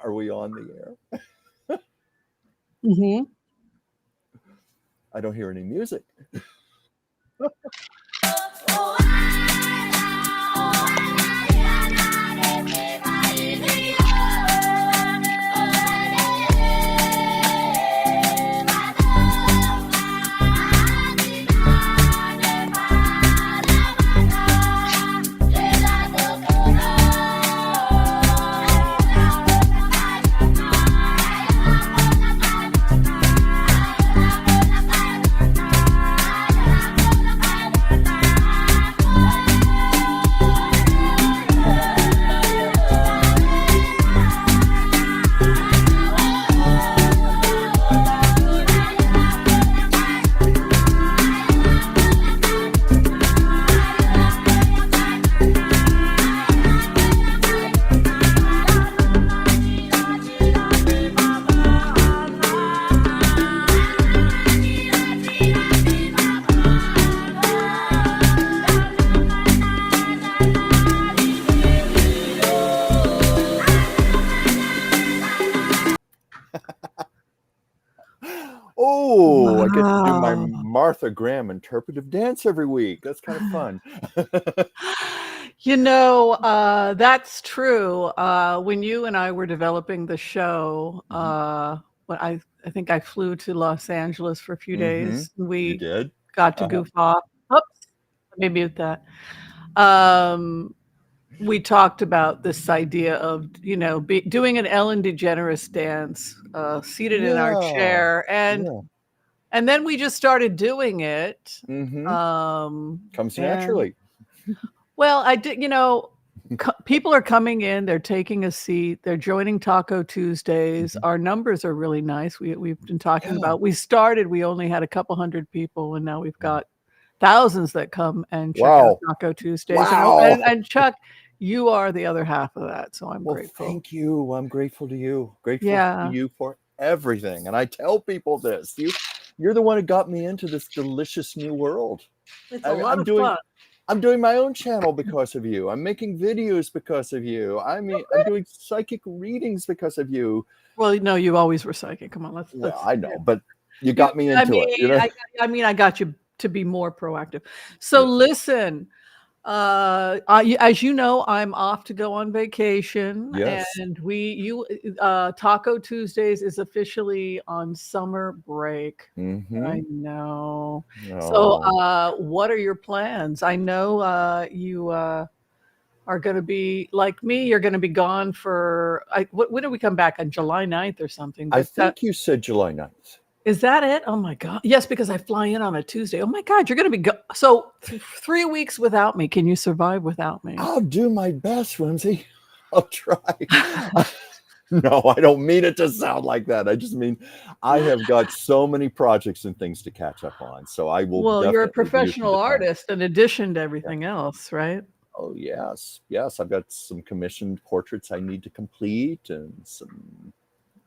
Are we on the air? Mm-hmm. I don't hear any music. Oh, I get to do my Martha Graham interpretive dance every week. That's kind of fun. That's true. When you and I were developing the show, I think I flew to Los Angeles for a few days. You We did? got to goof off. Oops, let me mute that. We talked about this idea of, doing an Ellen DeGeneres dance, seated in our chair. And then we just started doing it. Comes naturally. Well, I did, people are coming in, they're taking a seat, they're joining Taco Tuesdays. Our numbers are really nice. We've been talking about, we only had a couple hundred people, and now we've got thousands that come and check out Taco Tuesdays. Wow. And Chuck, you are the other half of that, so I'm grateful. Thank you. I'm grateful to you. Grateful to you for everything. And I tell people this. You're the one who got me into this delicious new world. It's a lot of fun. I'm doing my own channel because of you. I'm making videos because of you. I'm doing psychic readings because of you. Well, no, you always were psychic. Come on, let's I know, but you got me into it. I got you to be more proactive. So listen, as you know, I'm off to go on vacation, and Taco Tuesdays is officially on summer break. I know. So, what are your plans? I know you are going to be like me. You're going to be gone for. When do we come back? On July 9th or something? I think you said July 9th. Is that it? Oh my God. Yes, because I fly in on a Tuesday. Oh my God, you're going to be so 3 weeks without me. Can you survive without me? I'll do my best, Whimsy. I'll try. No, I don't mean it to sound like that. I just mean I have got so many projects and things to catch up on. So I will. Well, you're a professional artist in addition to everything else, right? Oh, yes. Yes. I've got some commissioned portraits I need to complete, and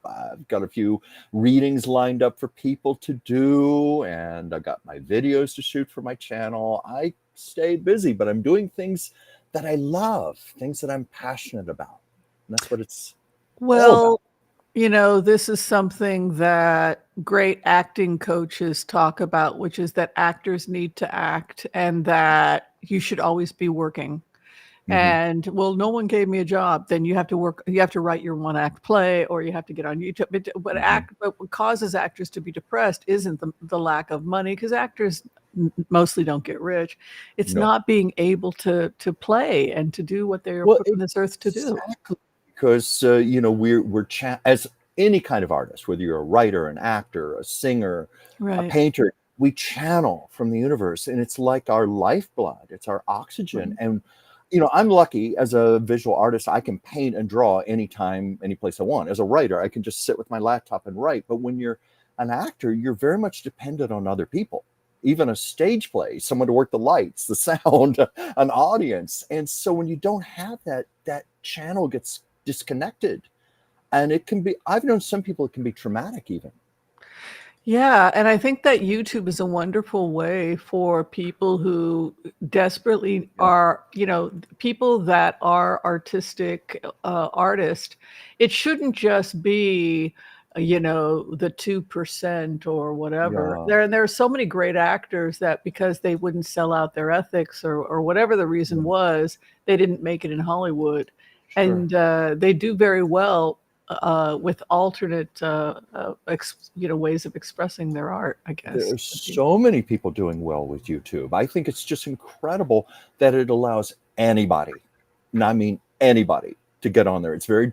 I've got a few readings lined up for people to do, and I've got my videos to shoot for my channel. I stay busy, but I'm doing things that I love, things that I'm passionate about. And that's what it's all about. This is something that great acting coaches talk about, which is that actors need to act and that you should always be working. And no one gave me a job. Then you have to work. You have to write your one act play, or you have to get on YouTube. But what causes actors to be depressed isn't the lack of money, because actors mostly don't get rich. It's not being able to play and to do what they're put on this earth to do. Because we're as any kind of artist, whether you're a writer, an actor, a singer, a painter, we channel from the universe, and it's like our lifeblood. It's our oxygen. And I'm lucky as a visual artist. I can paint and draw anytime, any place I want. As a writer, I can just sit with my laptop and write. But when you're an actor, you're very much dependent on other people. Even a stage play, someone to work the lights, the sound, an audience. And so when you don't have that channel gets disconnected. And it can be, I've known some people, it can be traumatic even. Yeah, and I think that YouTube is a wonderful way for people who desperately Yeah. are, people that are artistic artists. It shouldn't just be, the 2% or whatever. Yeah. There are so many great actors that because they wouldn't sell out their ethics or whatever the reason was, they didn't make it in Hollywood. Sure. And they do very well with alternate, ways of expressing their art, I guess. There's so many people doing well with YouTube. I think it's just incredible that it allows anybody, and I mean anybody, to get on there. It's very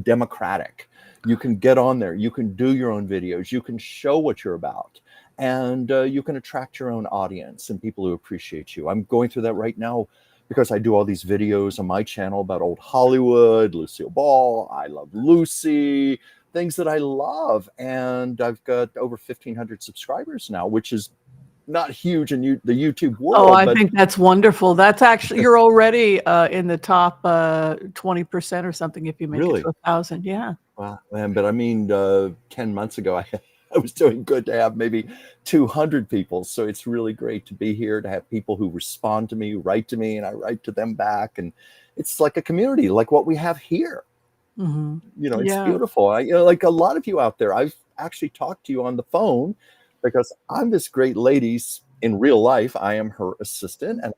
democratic. You can get on there, you can do your own videos, you can show what you're about, and you can attract your own audience and people who appreciate you. I'm going through that right now because I do all these videos on my channel about old Hollywood, Lucille Ball, I Love Lucy, things that I love. And I've got over 1,500 subscribers now, which is not huge in the YouTube world. Oh, I think that's wonderful. That's actually, you're already in the top 20% or something if you make it to 1,000. Yeah. Wow, man, but I mean, 10 months ago, I was doing good to have maybe 200 people. So it's really great to be here, to have people who respond to me, write to me, and I write to them back. And it's like a community, like what we have here. Mm-hmm. It's beautiful. Like a lot of you out there, I've actually talked to you on the phone because I'm this great lady's in real life. I am her assistant, and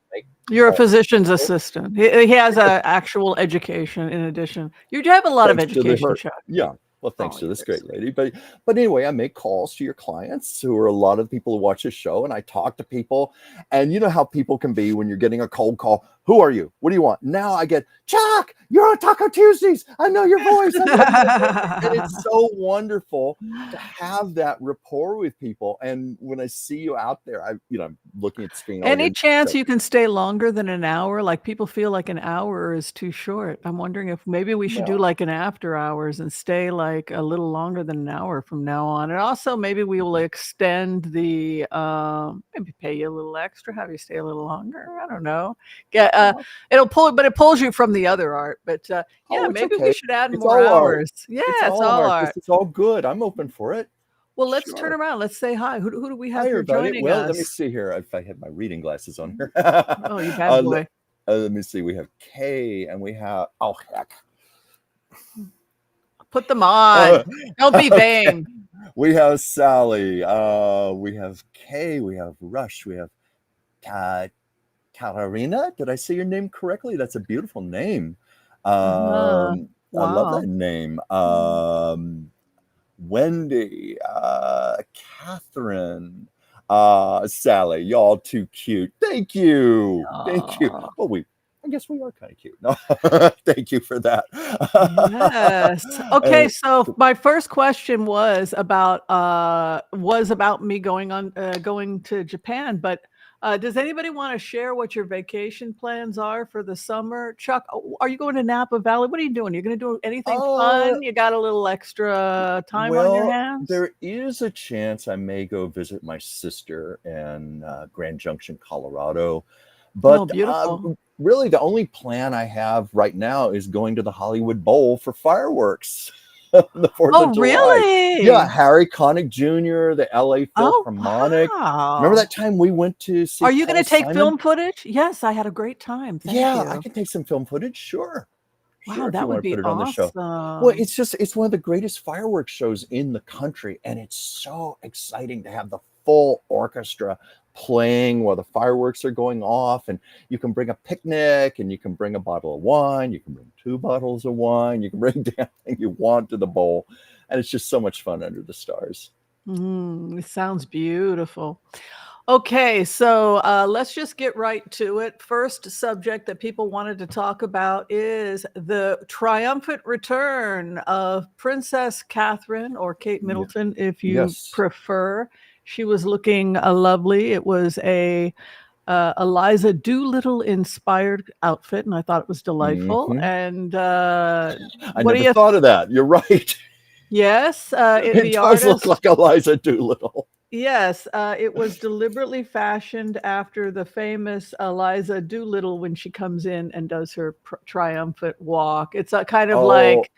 you're a physician's assistant. He has an actual education in addition. You do have a lot of education, Chuck. Yeah. Well, thanks to this great lady. But anyway, I make calls to your clients, who are a lot of people who watch this show, and I talk to people. And you know how people can be when you're getting a cold call. Who are you? What do you want? Now I get, Chuck, you're on Taco Tuesdays. I know your voice. And it's so wonderful to have that rapport with people. And when I see you out there, I'm looking at the screen. Any chance you can stay longer than an hour? Like people feel like an hour is too short. I'm wondering if maybe we should do like an after hours and stay like a little longer than an hour from now on. And also maybe we will extend the, maybe pay you a little extra, have you stay a little longer. I don't know. It pulls you from the other art. But maybe we should add more hours. Yeah, it's all art. It's all good. I'm open for it. Well, let's turn around. Let's say hi. Who do we have here joining us? Let me see here. If I had my reading glasses on here. Oh, you bad boy. Let me see. We have Kay, and we have, oh, heck. Put them on. Don't be vain. We have Sally. We have Kay. We have Rush. We have Katarina. Did I say your name correctly? That's a beautiful name. Wow. I love that name. Wendy, Catherine, Sally, y'all too cute. Thank you. Thank you. Well, I guess we are kind of cute. No, thank you for that. Yes. Okay. So my first question was about me going to Japan, but does anybody want to share what your vacation plans are for the summer? Chuck, are you going to Napa Valley? What are you doing? You're going to do anything fun? You got a little extra time on your hands? There is a chance I may go visit my sister in Grand Junction, Colorado. But really, the only plan I have right now is going to the Hollywood Bowl for fireworks. The 4th of July. Really? Yeah, Harry Connick Jr., the LA Philharmonic. Wow. Remember that time we went to see Are you going to take film footage? Yes, I had a great time. Thank you. I can take some film footage. Sure. Wow, that would be awesome. On the show. Well, it's one of the greatest fireworks shows in the country, and it's so exciting to have the full orchestra playing while the fireworks are going off, and you can bring a picnic, and you can bring a bottle of wine, you can bring 2 bottles of wine, you can bring anything you want to the bowl, and it's just so much fun under the stars. It sounds beautiful. Okay, so let's just get right to it. First subject that people wanted to talk about is the triumphant return of Princess Catherine, or Kate Middleton, if you prefer. She was looking lovely. It was a Eliza Doolittle inspired outfit, and I thought it was delightful. And I never thought of that. You're right. Yes, it does look like Eliza Doolittle. Yes, it was deliberately fashioned after the famous Eliza Doolittle when she comes in and does her triumphant walk. It's a kind of like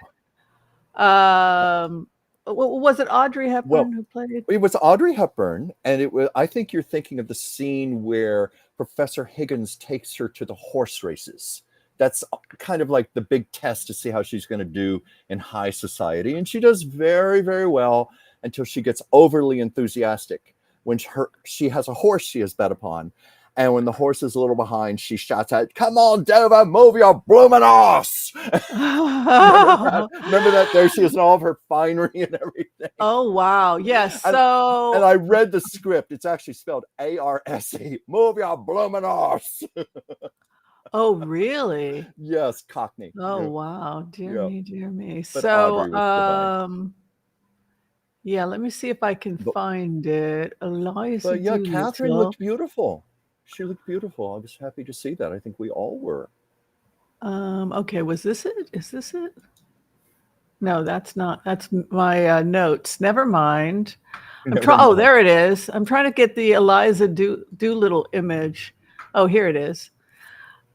Was it Audrey Hepburn Well, who played? it was Audrey Hepburn, and it was. I think you're thinking of the scene where Professor Higgins takes her to the horse races. That's kind of like the big test to see how she's going to do in high society, and she does very, very well until she gets overly enthusiastic. When she has a horse she has bet upon, and when the horse is a little behind, she shouts out, "Come on, Dover, move your blooming ass!" Remember that? There she is in all of her finery and everything. Oh, wow. Yes. And So I read the script. It's actually spelled A-R-S-E. Move your blooming ass. oh, really? Yes, Cockney. Oh, Yeah, wow. Dear yeah. me, dear me. But So, Audrey was yeah, let me see if I can divine. find it. Eliza But yeah, Catherine Doolittle. looked beautiful. She looked beautiful. I was happy to see that. I think we all were. Okay, was this it? Is this it? No, that's not. That's my notes. Never mind. Oh, there it is. I'm trying to get the Eliza Doolittle image. Oh, here it is.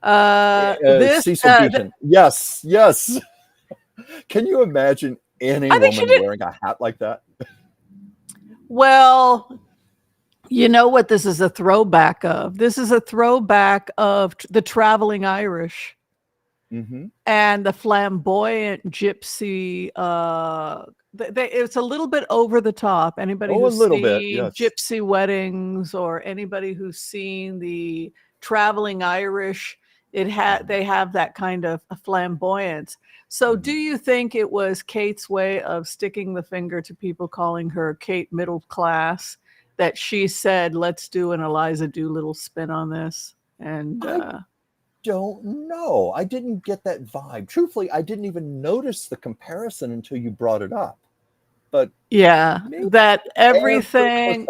Cecil Beaton. Yes, yes. Can you imagine any woman wearing a hat like that? Well, you know what this is a throwback of? This is a throwback of the Traveling Irish. Mm-hmm. And the flamboyant gypsy. It's a little bit over the top. Anybody who's seen yes. Gypsy Weddings, or anybody who's seen the Traveling Irish, they have that kind of flamboyance. So do you think it was Kate's way of sticking the finger to people calling her Kate middle class, that she said, let's do an Eliza Doolittle spin on this? And don't know. I didn't get that vibe. Truthfully, I didn't even notice the comparison until you brought it up. But yeah, that everything.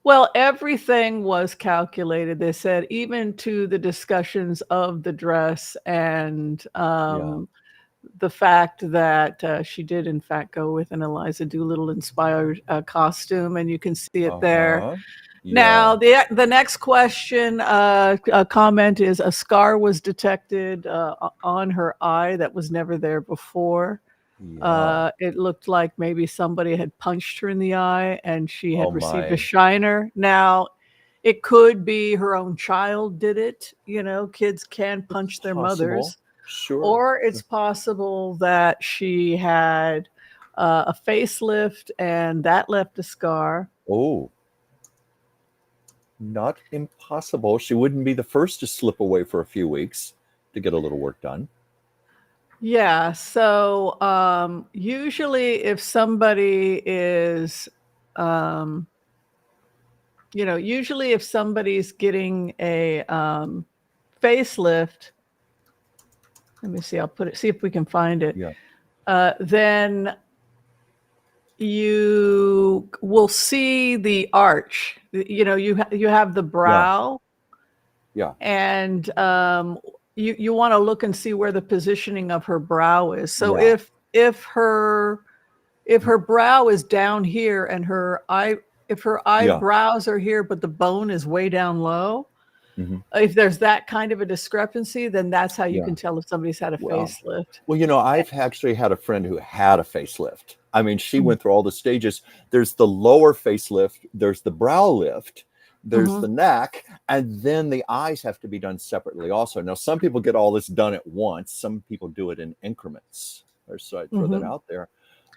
Well, everything was calculated. They said even to the discussions of the dress and the fact that she did in fact go with an Eliza Doolittle inspired costume, and you can see it there. Now, the next question, comment is, a scar was detected on her eye that was never there before. It looked like maybe somebody had punched her in the eye and she had received a shiner. Now, it could be her own child did it. You know, kids can punch their mothers. Sure. Or it's possible that she had a facelift and that left a scar. Oh. Not impossible. She wouldn't be the first to slip away for a few weeks to get a little work done. Yeah. So usually if somebody is, usually if somebody's getting a facelift, let me see, see if we can find it. Yeah. Then you will see the arch. You have the brow. Yeah. And you want to look and see where the positioning of her brow is. So if her brow is down here and if her eyebrows are here, but the bone is way down low, if there's that kind of a discrepancy, then that's how you can tell if somebody's had a facelift. Well, I've actually had a friend who had a facelift. I mean, she went through all the stages. There's the lower facelift, there's the brow lift, there's the neck, and then the eyes have to be done separately also. Now, some people get all this done at once. Some people do it in increments. So I throw that out there.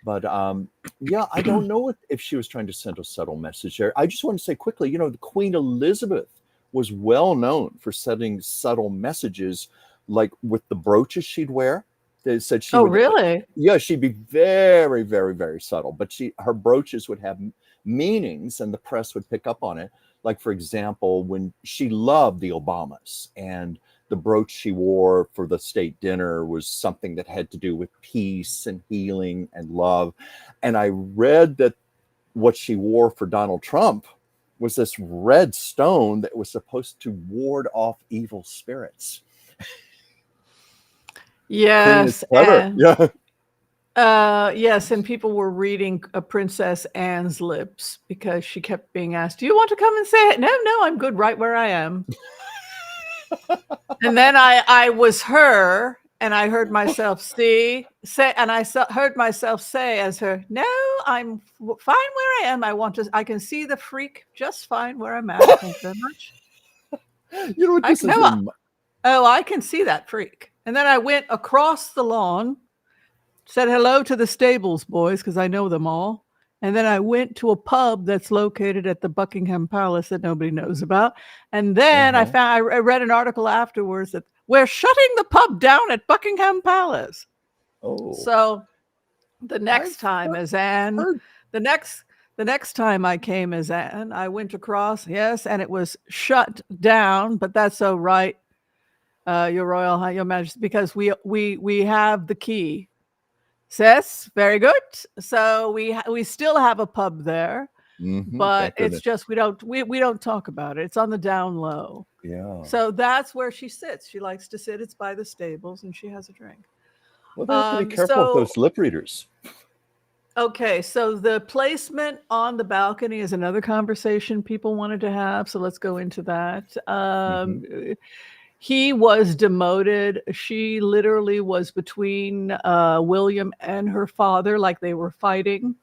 But I don't know if she was trying to send a subtle message there. I just want to say quickly, the Queen Elizabeth was well known for sending subtle messages, like with the brooches she'd wear. They said she would, really? Yeah, she'd be very, very, very subtle, but her brooches would have meanings and the press would pick up on it. Like, for example, when she loved the Obamas, and the brooch she wore for the state dinner was something that had to do with peace and healing and love. And I read that what she wore for Donald Trump was this red stone that was supposed to ward off evil spirits. Yes. Yeah. Yes, and people were reading Princess Anne's lips because she kept being asked, do you want to come and say it? No, I'm good right where I am. And then I was her, And I heard myself heard myself say as her, no, I'm fine where I am. I can see the freak just fine where I'm at. Thank you very much. You know what this is? I can see that freak. And then I went across the lawn, said hello to the stables boys, because I know them all. And then I went to a pub that's located at the Buckingham Palace that nobody knows about. And then I read an article afterwards that we're shutting the pub down at Buckingham Palace. Oh. So the next time as Anne, the next time I came as Anne, I went across, yes, and it was shut down, but that's all right, Your Majesty, because we have the key. Sis, very good. So we still have a pub there, but it's just we don't talk about it. It's on the down low. Yeah. So that's where she sits. She likes to sit. It's by the stables, and she has a drink. Well, they have to be careful of those lip readers. Okay, so the placement on the balcony is another conversation people wanted to have. So let's go into that. He was demoted. She literally was between William and her father, like they were fighting.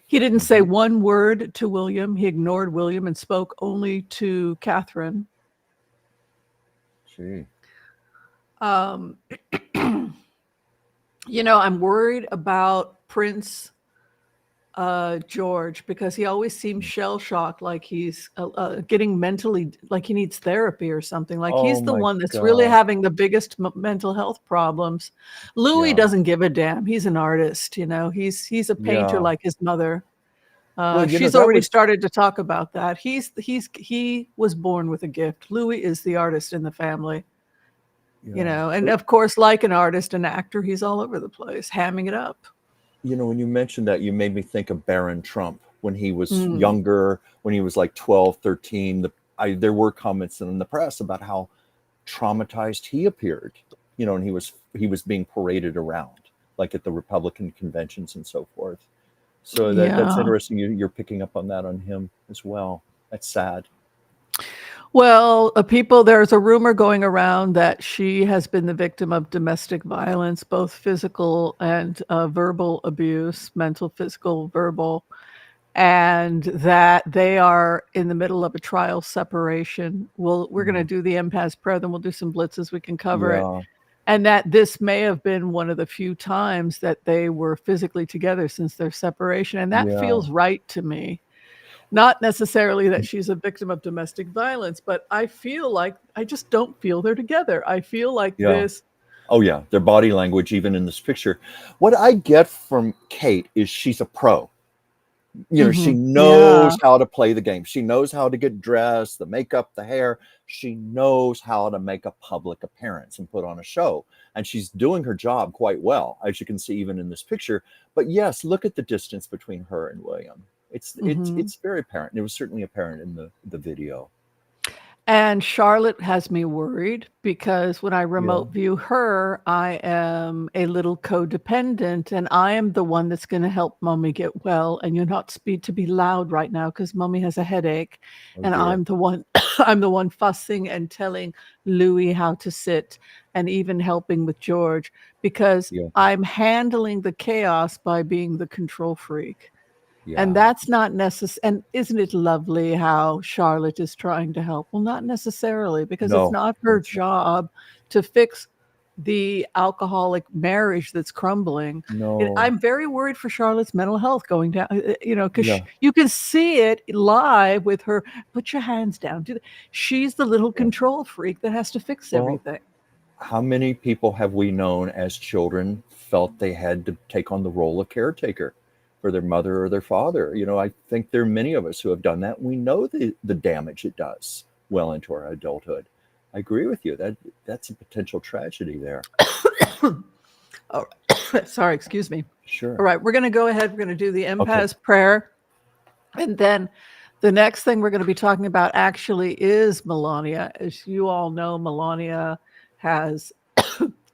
He didn't say one word to William. He ignored William and spoke only to Catherine. Gee. I'm worried about Prince George, because he always seems shell-shocked, like he's getting mentally, like he needs therapy or something. Like he's the one that's really having the biggest mental health problems. Louis doesn't give a damn. He's an artist, he's a painter like his mother. She's already started to talk about that. He was born with a gift. Louis is the artist in the family. And of course, like an artist, an actor, he's all over the place, hamming it up. When you mentioned that, you made me think of Barron Trump when he was younger, when he was like 12, 13. There were comments in the press about how traumatized he appeared, and he was being paraded around, like at the Republican conventions and so forth. So that's interesting. You're picking up on that on him as well. That's sad. Well, there's a rumor going around that she has been the victim of domestic violence, both physical and verbal abuse, mental, physical, verbal, and that they are in the middle of a trial separation. We're going to do the Empath prayer, then we'll do some blitzes. We can cover it. And that this may have been one of the few times that they were physically together since their separation. And that feels right to me. Not necessarily that she's a victim of domestic violence, but I feel like I just don't feel they're together. I feel like this. Oh, yeah. Their body language, even in this picture. What I get from Kate is she's a pro. She knows how to play the game. She knows how to get dressed, the makeup, the hair. She knows how to make a public appearance and put on a show. And she's doing her job quite well, as you can see even in this picture. But yes, look at the distance between her and William. It's very apparent. It was certainly apparent in the video. And Charlotte has me worried, because when I remote view her, I am a little codependent, and I am the one that's going to help Mommy get well. And you're not to be loud right now because Mommy has a headache, and dear. I'm the one fussing and telling Louis how to sit, and even helping with George, because I'm handling the chaos by being the control freak. Yeah. And that's not necessary. And isn't it lovely how Charlotte is trying to help? Well, not necessarily, because it's not her job to fix the alcoholic marriage that's crumbling. No. I'm very worried for Charlotte's mental health going down, because you can see it live with her. Put your hands down. She's the little control freak that has to fix everything. How many people have we known as children felt they had to take on the role of caretaker for their mother or their father? I think there are many of us who have done that. We know the damage it does well into our adulthood. I agree with you. That's a potential tragedy there. Oh, sorry, excuse me. Sure. All right, we're going to go ahead. We're going to do the Empath prayer. And then the next thing we're going to be talking about actually is Melania. As you all know, Melania has,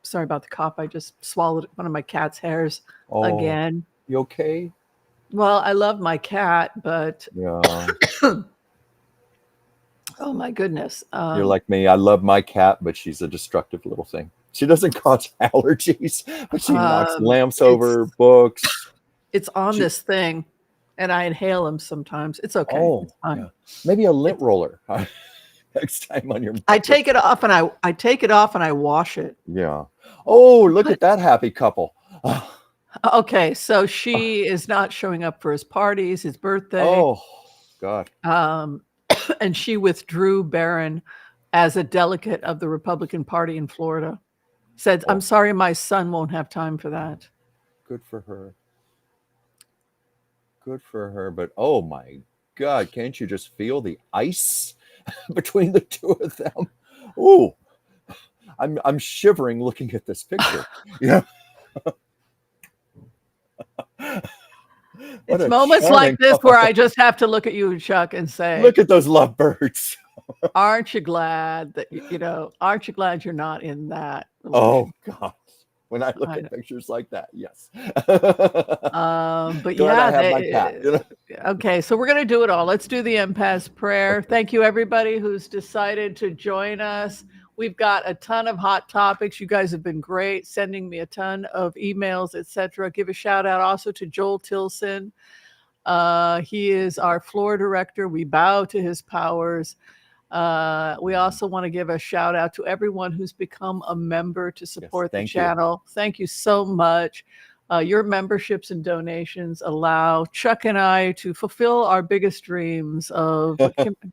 sorry about the cough. I just swallowed one of my cat's hairs again. You okay? Well, I love my cat, but oh my goodness. You're like me. I love my cat, but she's a destructive little thing. She doesn't cause allergies, but she knocks lamps It's over, books. it's on this thing, and I inhale them sometimes. It's okay. Oh, It's fine. yeah. Maybe a lint roller next time on your. I take it off and I take it off and I wash it. Yeah. Oh, look at that happy couple. Okay, so she is not showing up for his parties, his birthday. Oh, God. And she withdrew Barron as a delegate of the Republican Party in Florida. Said, I'm sorry, my son won't have time for that. Good for her. Good for her. But oh my God, can't you just feel the ice between the two of them? Ooh, I'm shivering looking at this picture. Yeah. It's moments like this where I just have to look at you, Chuck, and say, look at those lovebirds. Aren't you glad that, aren't you glad you're not in that? Oh, God. When I look at pictures like that, yes. But yeah, I have my cat. Okay, so we're going to do it all. Let's do the empath's prayer. Thank you, everybody who's decided to join us. We've got a ton of hot topics. You guys have been great, sending me a ton of emails, etc. Give a shout out also to Joel Tilson. He is our floor director. We bow to his powers. We also want to give a shout out to everyone who's become a member to support the channel. Thank you so much. Your memberships and donations allow Chuck and I to fulfill our biggest dreams of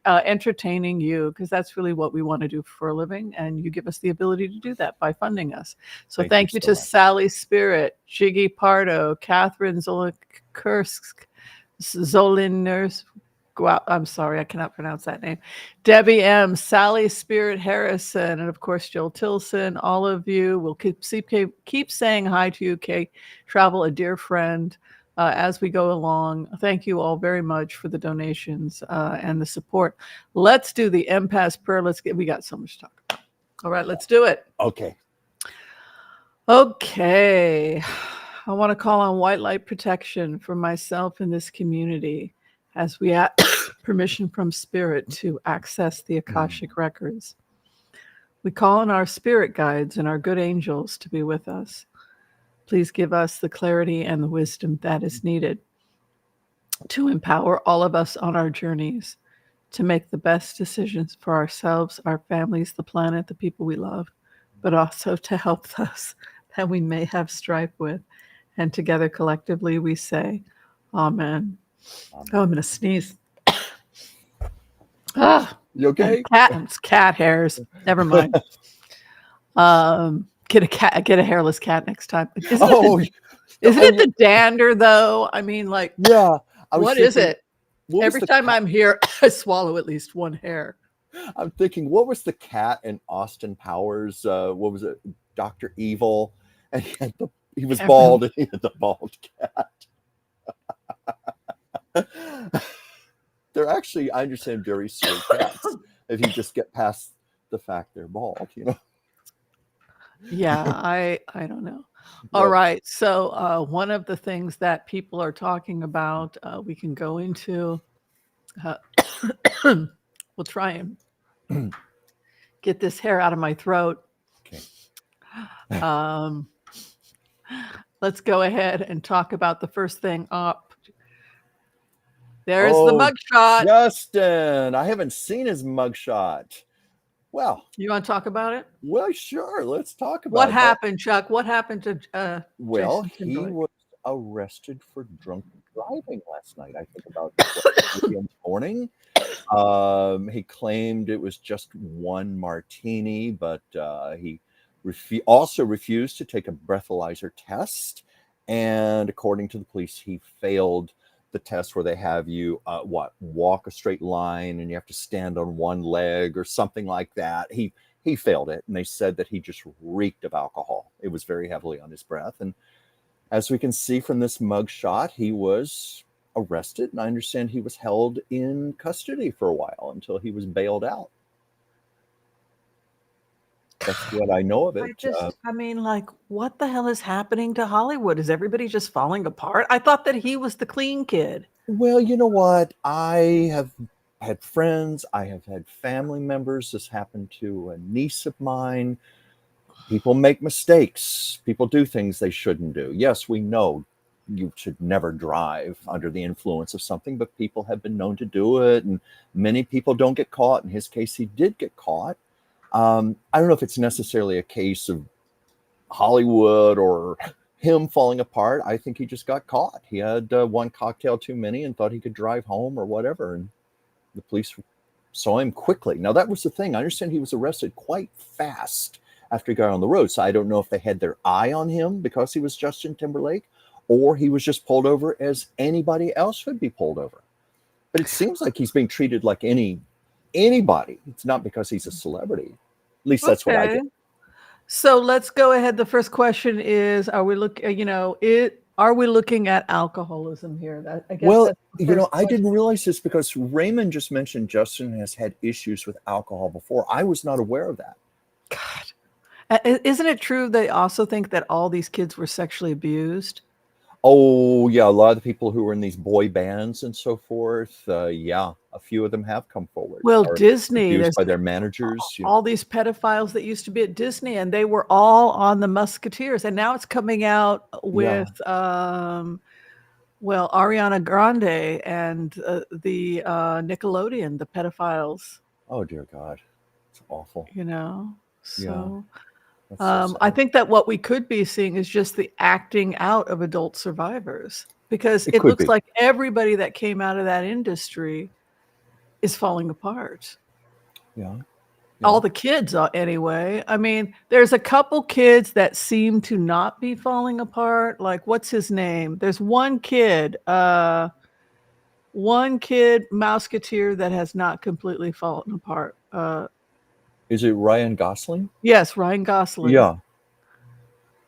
entertaining you, because that's really what we want to do for a living. And you give us the ability to do that by funding us. So thank you to Sally Spirit, Jiggy Pardo, Catherine Zolinkursk, Zoliners. I'm sorry, I cannot pronounce that name. Debbie M, Sally Spirit Harrison, and of course Joel Tilson. All of you will keep saying hi to you, Kate Travel, a dear friend, as we go along. Thank you all very much for the donations and the support. Let's do the empath's prayer. We got so much to talk about. All right, let's do it. Okay. Okay. I want to call on white light protection for myself and this community, as we ask permission from Spirit to access the Akashic records. We call on our spirit guides and our good angels to be with us. Please give us the clarity and the wisdom that is needed to empower all of us on our journeys to make the best decisions for ourselves, our families, the planet, the people we love, but also to help those that we may have strife with. And together, collectively, we say, Amen. Oh, I'm going to sneeze. You okay? It's cat hairs. Never mind. Get a hairless cat next time. Isn't it the dander though? I mean, like, yeah. What is it? Every time I'm here, I swallow at least one hair. I'm thinking, what was the cat in Austin Powers? What was it? Dr. Evil, and he was bald, and he had the bald cat. They're actually, I understand, very sweet cats if you just get past the fact they're bald, Yeah, I don't know. All right, so one of the things that people are talking about, we can go into, we'll try and get this hair out of my throat. Okay. Let's go ahead and talk about the first thing up. There's the mugshot. Justin, I haven't seen his mugshot. Well, you want to talk about it? Well, sure. Let's talk about what happened, Chuck. What happened to well, Jason he Timberlake? was arrested for drunk driving last night. I think about 3 in the morning. He claimed it was just one martini, but he also refused to take a breathalyzer test. And according to the police, he failed the test where they have you walk a straight line and you have to stand on one leg or something like that. He failed it, and they said that he just reeked of alcohol. It was very heavily on his breath. And as we can see from this mugshot, he was arrested, and I understand he was held in custody for a while until he was bailed out. That's what I know of it. I mean, like, what the hell is happening to Hollywood? Is everybody just falling apart? I thought that he was the clean kid. Well, you know what? I have had friends. I have had family members. This happened to a niece of mine People make mistakes. People do things they shouldn't do. Yes, we know you should never drive under the influence of something, but people have been known to do it, and many people don't get caught. In his case, he did get caught. I don't know if it's necessarily a case of Hollywood or him falling apart. I think he just got caught. He had one cocktail too many and thought he could drive home or whatever, and the police saw him quickly. Now, that was the thing. I understand he was arrested quite fast after he got on the road, so I don't know if they had their eye on him because he was Justin Timberlake, or he was just pulled over as anybody else would be pulled over. But it seems like he's being treated like anybody. It's not because he's a celebrity. At least that's what I get. So let's go ahead. The first question is: are we are we looking at alcoholism here? I guess I didn't realize this because Raymond just mentioned Justin has had issues with alcohol before. I was not aware of that. God, isn't it true they also think that all these kids were sexually abused? Oh, yeah. A lot of the people who were in these boy bands and so forth. Yeah, a few of them have come forward. Well, Disney, abused by their managers. All these pedophiles that used to be at Disney, and they were all on the Musketeers. And now it's coming out with, Ariana Grande and the Nickelodeon, the pedophiles. Oh, dear God. It's awful. So... So I think that what we could be seeing is just the acting out of adult survivors, because it looks like everybody that came out of that industry is falling apart. Yeah. All the kids anyway. I mean, there's a couple kids that seem to not be falling apart. Like, what's his name? There's one kid Mouseketeer that has not completely fallen apart. Is it Ryan Gosling? Yes, Ryan Gosling. Yeah.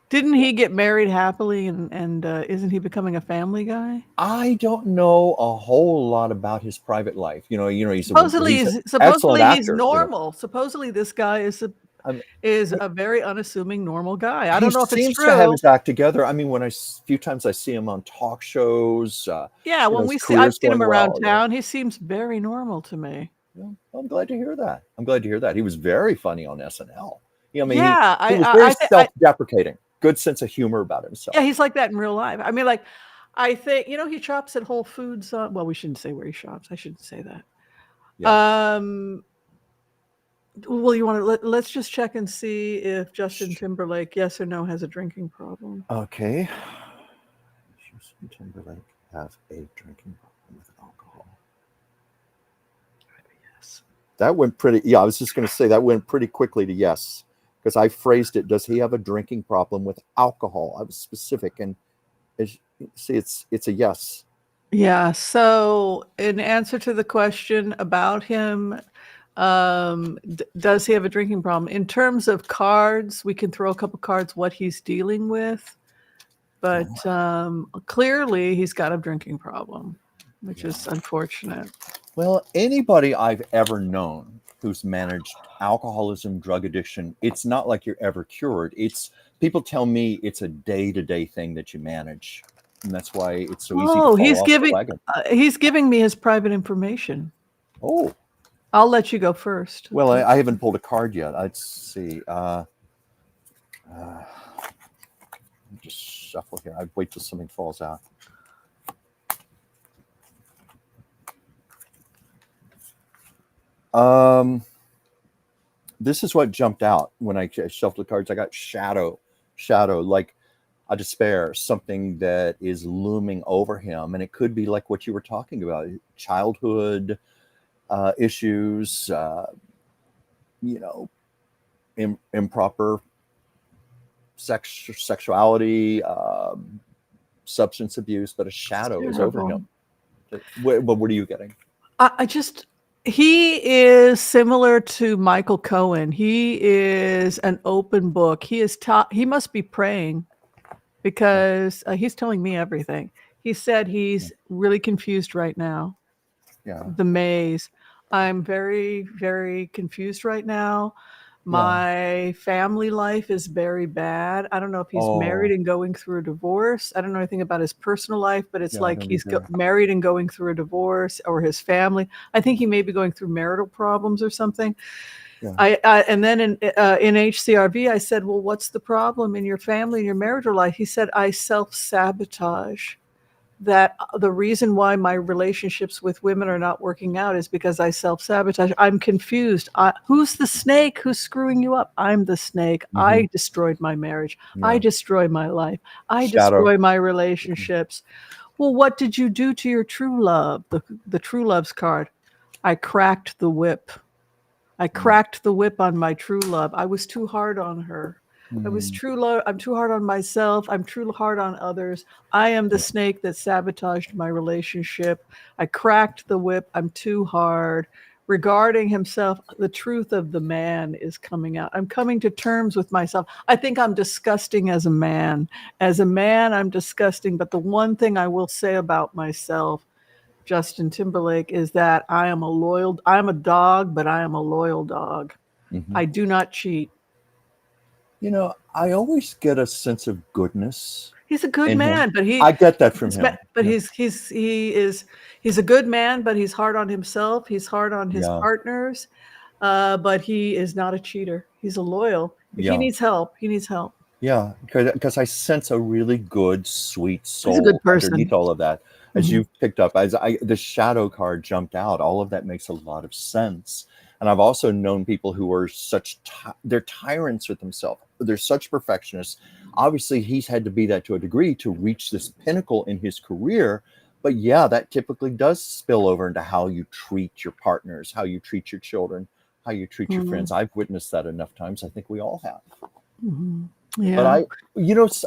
Didn't he get married happily and isn't he becoming a family guy? I don't know a whole lot about his private life. He's supposedly he's normal. Supposedly this guy is a very unassuming normal guy. I don't know if it's true. He seems to have his act together. I mean, few times I see him on talk shows. When I've seen him around town, he seems very normal to me. Well, I'm glad to hear that. He was very funny on SNL. He was very self-deprecating. Good sense of humor about himself. Yeah, he's like that in real life. I mean, I think he shops at Whole Foods. Well, we shouldn't say where he shops. I shouldn't say that. Yeah. Well, you want to let's just check and see if Justin Timberlake, yes or no, has a drinking problem. Okay. Justin Timberlake has a drinking problem with alcohol. Yes. That went pretty. Yeah, I was just going to say that went pretty quickly to yes, because I phrased it. Does he have a drinking problem with alcohol? I was specific, and see, it's a yes. Yeah. So, in answer to the question about him, does he have a drinking problem? In terms of cards, we can throw a couple cards what he's dealing with, but clearly he's got a drinking problem, which is unfortunate. Well, anybody I've ever known who's managed alcoholism, drug addiction, it's not like you're ever cured. People tell me it's a day-to-day thing that you manage, and that's why it's so easy to fall off the wagon. He's giving me his private information. Oh. I'll let you go first. Well, I haven't pulled a card yet. Let's see. Just shuffle here. I wait till something falls out. This is what jumped out when I shuffled the cards. I got shadow, like a despair, something that is looming over him, and it could be like what you were talking about, childhood issues, improper sexuality, substance abuse, but a shadow is over him. What are you getting? He is similar to Michael Cohen. He is an open book. He must be praying, because he's telling me everything. He said he's really confused right now. Yeah. The maze. I'm very, very confused right now. My family life is very bad. I don't know if he's married and going through a divorce. I don't know anything about his personal life, but it's like he's married and going through a divorce, or his family. I think he may be going through marital problems or something. Yeah. And then in HCRV, I said, well, what's the problem in your family and your marital life? He said, I self-sabotage. That the reason why my relationships with women are not working out is because I self-sabotage. I'm confused. Who's the snake? Who's screwing you up? I'm the snake. Mm-hmm. I destroyed my marriage. Yeah. I destroy my life. I Shadow. destroy my relationships. Well, what did you do to your true love? The true love's card. I cracked the whip. I cracked the whip on my true love. I was too hard on her. I was I'm too hard on myself. I'm too hard on others. I am the snake that sabotaged my relationship. I cracked the whip. I'm too hard. Regarding himself, the truth of the man is coming out. I'm coming to terms with myself. I think I'm disgusting as a man. As a man, I'm disgusting. But the one thing I will say about myself, Justin Timberlake, is that I'm a dog, but I am a loyal dog. Mm-hmm. I do not cheat. You know, I always get a sense of goodness. He's a good man, but I get that from him. But he's a good man, but he's hard on himself. He's hard on his partners, but he is not a cheater. He's a loyal. If he needs help, he needs help. Yeah, because I sense a really good, sweet soul He's a good person underneath all of that. As you've picked up, the shadow card jumped out. All of that makes a lot of sense. And I've also known people who are they're tyrants with themselves. They're such perfectionists. Obviously, he's had to be that to a degree to reach this pinnacle in his career. But yeah, that typically does spill over into how you treat your partners, how you treat your children, how you treat your friends. I've witnessed that enough times. I think we all have. Yeah. But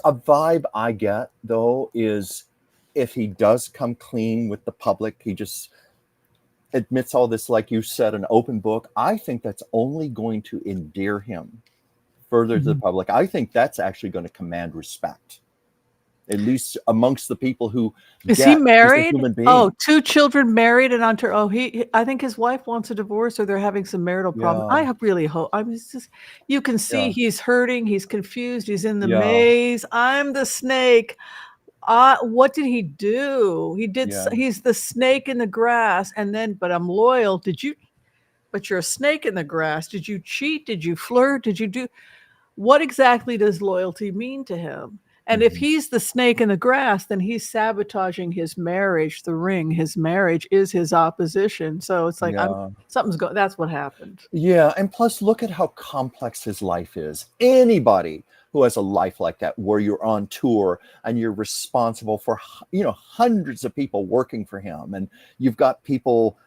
a vibe I get, though, is if he does come clean with the public, he just admits all this, like you said, an open book. I think that's only going to endear him further to the public. I think that's actually going to command respect, at least amongst the people who is he married? Human being. Oh, 2 children married and onto. I think his wife wants a divorce, or they're having some marital problem. I really hope. You can see he's hurting. He's confused. He's in the maze. I'm the snake. What did he do? He's the snake in the grass. And then, but I'm loyal. But you're a snake in the grass. Did you cheat? Did you flirt? What exactly does loyalty mean to him? And if he's the snake in the grass, then he's sabotaging his marriage, the ring. His marriage is his opposition. So it's like, that's what happened. Yeah. And plus, look at how complex his life is. Anybody who has a life like that, where you're on tour and you're responsible for, hundreds of people working for him, and you've got people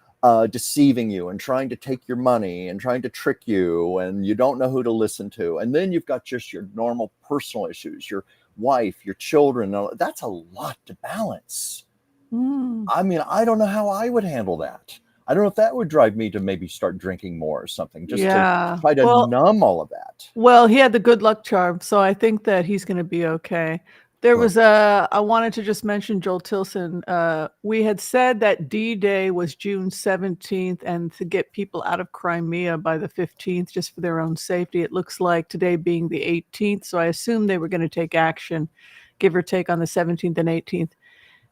deceiving you and trying to take your money and trying to trick you, and you don't know who to listen to. And then you've got just your normal personal issues, your wife, your children. That's a lot to balance. I mean, I don't know how I would handle that. I don't know if that would drive me to maybe start drinking more or something, just to try to numb all of that. Well, he had the good luck charm, so I think that he's going to be okay. There was I wanted to just mention Joel Tilson. We had said that D-Day was June 17th, and to get people out of Crimea by the 15th, just for their own safety. It looks like today being the 18th, so I assume they were going to take action, give or take, on the 17th and 18th.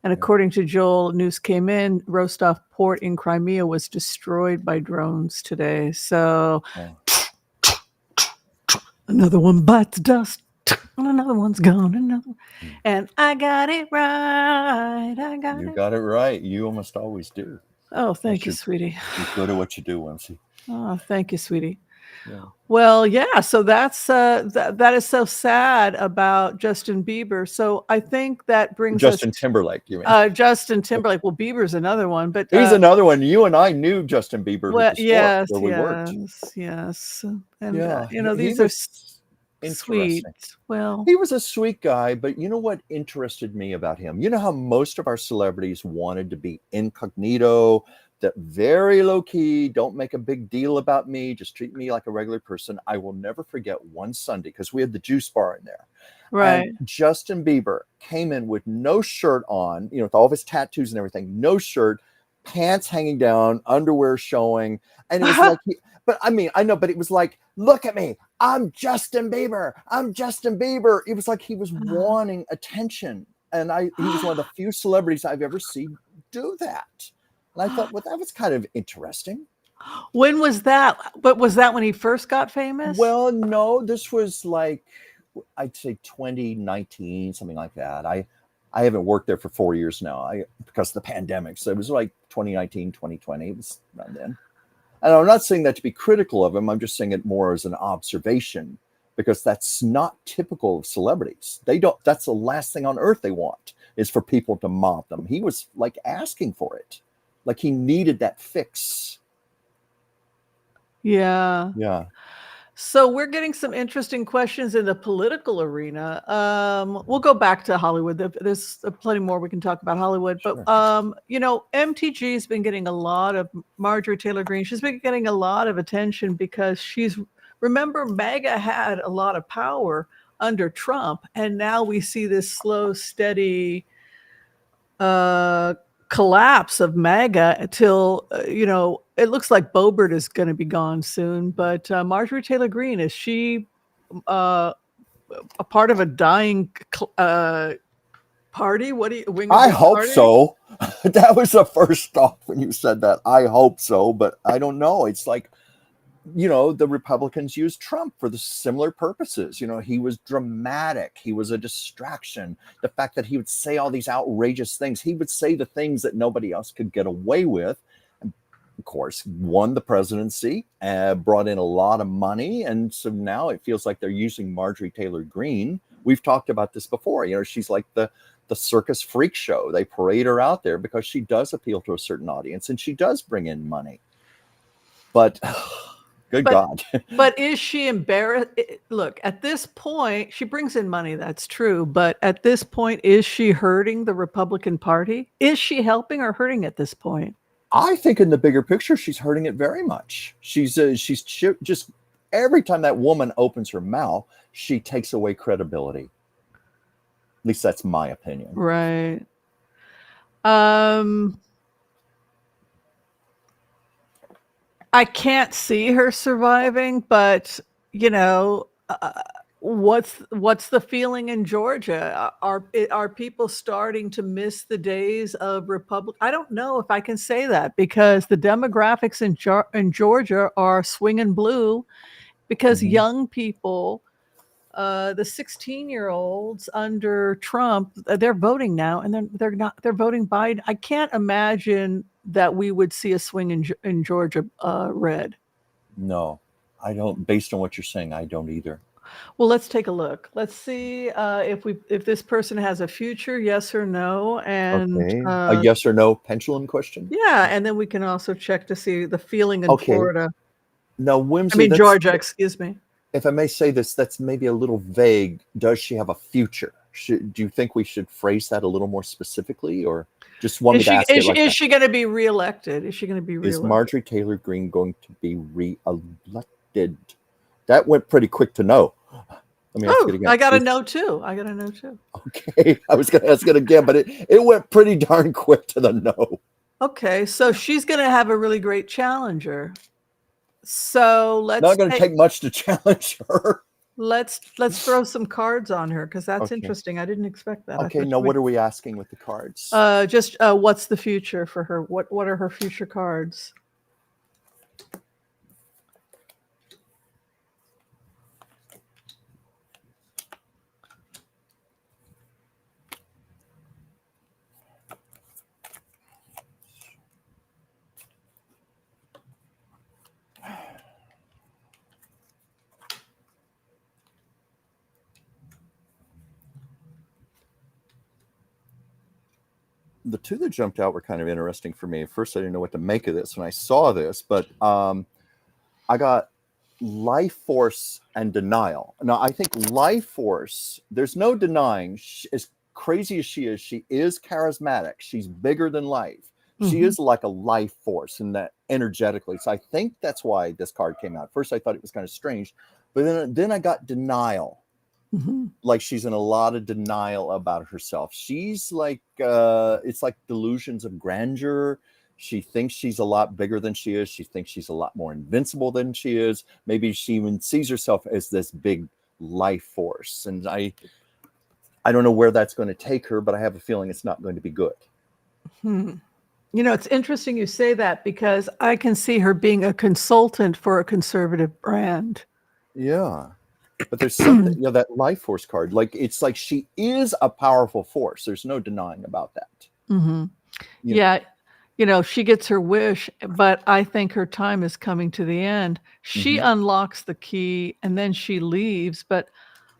And according to Joel, news came in, Rostov port in Crimea was destroyed by drones today. So another one bites dust, and another one's gone. And I got it right. You got it right. You almost always do. Oh, thank you, sweetie. You're good at what you do, Wimsey. Oh, thank you, sweetie. Yeah. Well, yeah. So that's that is so sad about Justin Bieber. So I think that brings Justin Timberlake. You mean Justin Timberlake? Well, Bieber's another one, but he's another one. You and I knew Justin Bieber. Well, yes, and these are sweet. Well, he was a sweet guy, but you know what interested me about him? You know how most of our celebrities wanted to be incognito. That very low key, don't make a big deal about me, just treat me like a regular person. I will never forget one Sunday, because we had the juice bar in there. Right. And Justin Bieber came in with no shirt on, with all of his tattoos and everything, no shirt, pants hanging down, underwear showing. And it was like, but I mean, I know, but it was like, look at me. I'm Justin Bieber. I'm Justin Bieber. It was like he was wanting attention. And he was one of the few celebrities I've ever seen do that. And I thought, well, that was kind of interesting. When was that? But was that when he first got famous? Well, no, this was like, I'd say 2019, something like that. I haven't worked there for 4 years now because of the pandemic. So it was like 2019, 2020. It was around then. And I'm not saying that to be critical of him. I'm just saying it more as an observation, because that's not typical of celebrities. That's the last thing on earth they want, is for people to mob them. He was like asking for it. Like he needed that fix. Yeah. Yeah. So we're getting some interesting questions in the political arena. We'll go back to Hollywood. There's plenty more we can talk about Hollywood. But, Sure. MTG has been getting a lot of, Marjorie Taylor Greene, she's been getting a lot of attention because remember, MAGA had a lot of power under Trump. And now we see this slow, steady collapse of MAGA until, it looks like Boebert is going to be gone soon. But Marjorie Taylor Greene, is she a part of a dying party? What do you wing? I hope party? so. That was the first thought when you said that. I hope so, but I don't know. It's like, the Republicans used Trump for the similar purposes. He was dramatic. He was a distraction. The fact that he would say all these outrageous things, he would say the things that nobody else could get away with. And of course, won the presidency, brought in a lot of money. And so now it feels like they're using Marjorie Taylor Greene. We've talked about this before. She's like the circus freak show. They parade her out there because she does appeal to a certain audience and she does bring in money. But God. But is she embarrassed? Look, at this point, she brings in money. That's true. But at this point, is she hurting the Republican Party? Is she helping or hurting at this point? I think in the bigger picture, she's hurting it very much. She's just, every time that woman opens her mouth, she takes away credibility. At least that's my opinion. Right. I can't see her surviving, but what's the feeling in Georgia? Are people starting to miss the days of Republic? I don't know if I can say that, because the demographics in Georgia are swinging blue, because young people, the 16-year-olds under Trump, they're voting now, and they're voting Biden. I can't imagine that we would see a swing in Georgia red. No, I don't. Based on what you're saying, I don't either. Well, let's take a look. Let's see if this person has a future, yes or no, and a yes or no pendulum question. Yeah, and then we can also check to see the feeling in Florida. No, Whimsy. Georgia. Excuse me. If I may say this, that's maybe a little vague. Does she have a future? Do you think we should phrase that a little more specifically, or just want me to ask it like that? Is she going to be reelected? Is she going to be reelected? Is Marjorie Taylor Greene going to be reelected? That went pretty quick to know. Let me ask it again. I got to know too. Okay, I was going to ask it again, but it went pretty darn quick to the no. Okay, so she's going to have a really great challenger. So let's not going to take much to challenge her. Let's throw some cards on her, because that's interesting. I didn't expect that. Okay, now what are we asking with the cards? Just what's the future for her? What are her future cards? The two that jumped out were kind of interesting for me. At first, I didn't know what to make of this when I saw this, but I got life force and denial. Now, I think life force, there's no denying, as crazy as she is charismatic. She's bigger than life. She is like a life force in that energetically. So I think that's why this card came out. First, I thought it was kind of strange, but then I got denial. Like she's in a lot of denial about herself. She's like, it's like delusions of grandeur. She thinks she's a lot bigger than she is. She thinks she's a lot more invincible than she is. Maybe she even sees herself as this big life force. And I don't know where that's going to take her, but I have a feeling it's not going to be good. You know, it's interesting you say that because I can see her being a consultant for a conservative brand. Yeah. But there's something, that life force card, like it's like she is a powerful force. There's no denying about that. Mm-hmm. Yeah. You know, she gets her wish, but I think her time is coming to the end. She unlocks the key and then she leaves, but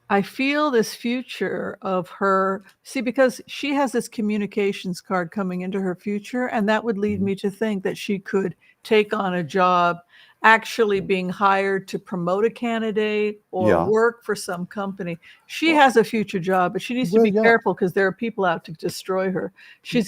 I feel this future of her, see, because she has this communications card coming into her future, and that would lead me to think that she could take on a job actually being hired to promote a candidate or work for some company. She has a future job, but she needs to be careful because there are people out to destroy her.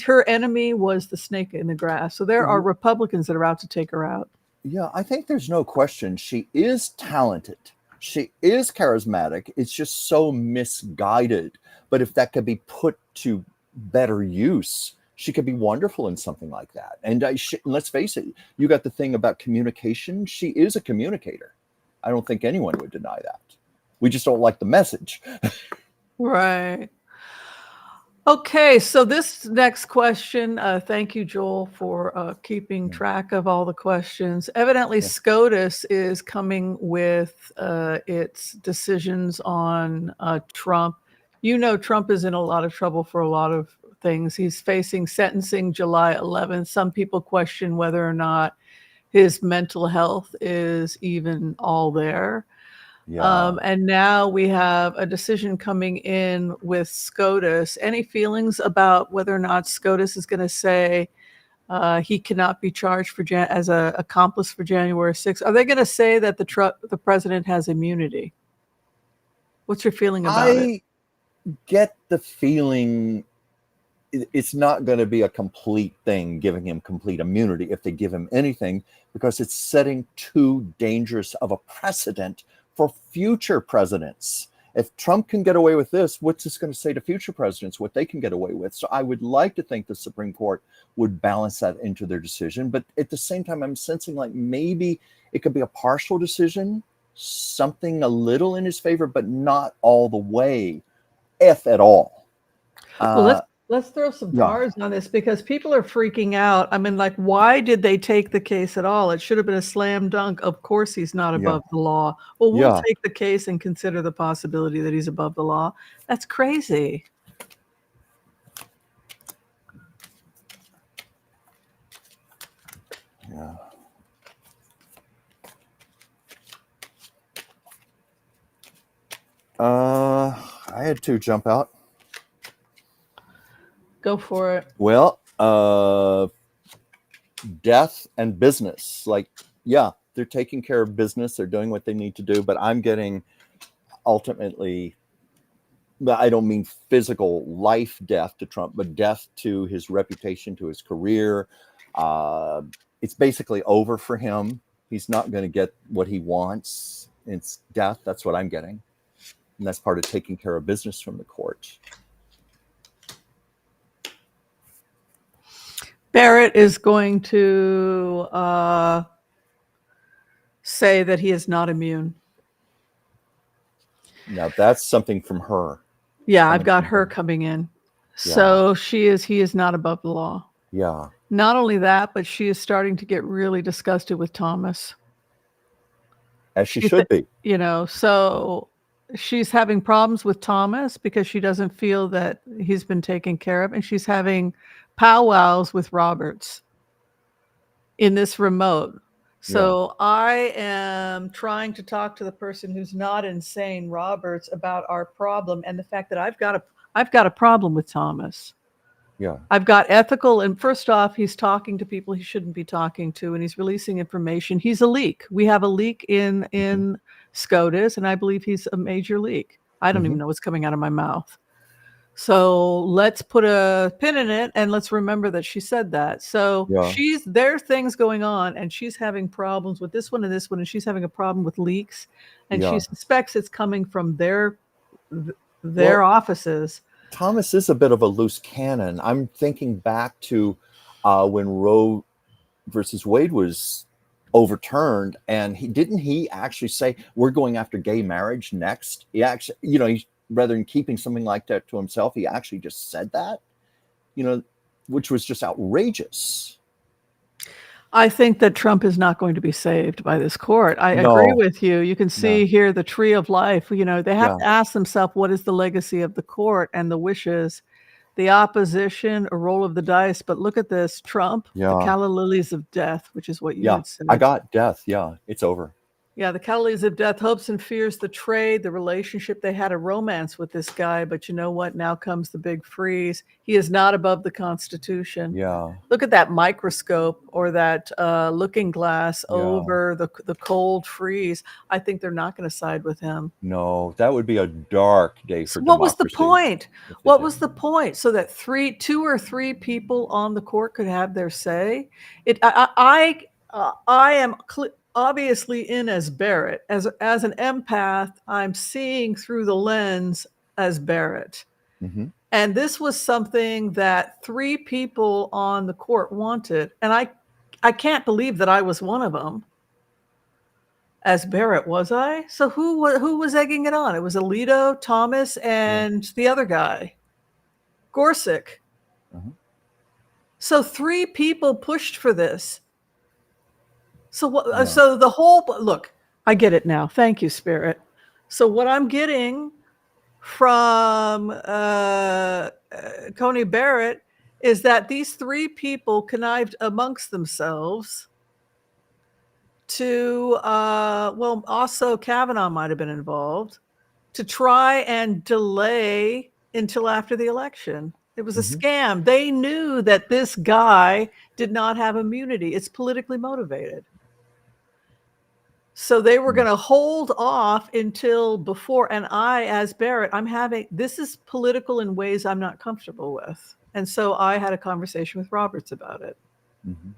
Her enemy was the snake in the grass. So there are Republicans that are out to take her out. Yeah, I think there's no question. She is talented. She is charismatic. It's just so misguided. But if that could be put to better use, she could be wonderful in something like that. And let's face it, you got the thing about communication. She is a communicator. I don't think anyone would deny that. We just don't like the message. Right. Okay, so this next question, thank you, Joel, for keeping track of all the questions. Evidently, SCOTUS is coming with its decisions on Trump. You know, Trump is in a lot of trouble for a lot of things. He's facing sentencing July 11th. Some people question whether or not his mental health is even all there. And now we have a decision coming in with SCOTUS. Any feelings about whether or not SCOTUS is going to say he cannot be charged for as an accomplice for January 6th? Are they going to say that the president has immunity? What's your feeling about it? I get the feeling it's not going to be a complete thing giving him complete immunity if they give him anything, because it's setting too dangerous of a precedent for future presidents. If Trump can get away with this, what's this going to say to future presidents, what they can get away with? So I would like to think the Supreme Court would balance that into their decision. But at the same time, I'm sensing like maybe it could be a partial decision, something a little in his favor, but not all the way, if at all. Well, let's throw some cards on this because people are freaking out. I mean, like, why did they take the case at all? It should have been a slam dunk. Of course, he's not above the law. Well, we'll take the case and consider the possibility that he's above the law. That's crazy. Yeah. I had two jump out. Go for it. Well, death and business. Like, yeah, they're taking care of business. They're doing what they need to do. But I'm getting ultimately, I don't mean physical life death to Trump, but death to his reputation, to his career. It's basically over for him. He's not going to get what he wants. It's death. That's what I'm getting. And that's part of taking care of business from the court. Barrett is going to say that he is not immune. Now that's something from her. Yeah, I've got her coming in. Yeah. So he is not above the law. Yeah. Not only that, but she is starting to get really disgusted with Thomas. As she should be. You know, so she's having problems with Thomas because she doesn't feel that he's been taken care of, and she's having powwows with Roberts in this remote. So I am trying to talk to the person who's not insane, Roberts, about our problem and the fact that I've got a problem with Thomas. Yeah. I've got ethical, and first off, he's talking to people he shouldn't be talking to, and he's releasing information. He's a leak. We have a leak in SCOTUS, and I believe he's a major leak. I don't even know what's coming out of my mouth. So let's put a pin in it and let's remember that she said that. So there are things going on, and she's having problems with this one and this one, and she's having a problem with leaks, and she suspects it's coming from their offices. Thomas is a bit of a loose cannon. I'm thinking back to when Roe versus Wade was overturned, and he actually say we're going after gay marriage next? He actually, rather than keeping something like that to himself, he actually just said that, which was just outrageous. I think that Trump is not going to be saved by this court. I agree No, with you. You can see no, here the tree of life. They have yeah, to ask themselves, what is the legacy of the court and the wishes, the opposition, a roll of the dice. But look at this, Trump, the yeah, calla lilies of death, which is what you yeah. had I said. got death. Yeah, it's over. Yeah, the calla lilies of death, hopes and fears, the trade, the relationship. They had a romance with this guy, but you know what? Now comes the big freeze. He is not above the Constitution. Yeah, Look at that microscope or that looking glass yeah. over the cold freeze. I think they're not going to side with him. No, that would be a dark day for So what was the democracy point? if it What did. was the point? So that two or three people on the court could have their say. I am obviously in as Barrett. As an empath, I'm seeing through the lens as Barrett. Mm-hmm. And this was something that three people on the court wanted. And I can't believe that I was one of them as Barrett, was I? So who was egging it on? It was Alito, Thomas, and the other guy, Gorsuch. Uh-huh. So three people pushed for this. So Yeah. so the whole look, I get it now. Thank you, Spirit. So what I'm getting from Coney Barrett is that these three people connived amongst themselves to, also Kavanaugh might have been involved, to try and delay until after the election. It was a scam. They knew that this guy did not have immunity. It's politically motivated. So they were going to hold off until before. And I, as Barrett, this is political in ways I'm not comfortable with. And so I had a conversation with Roberts about it. Mm-hmm.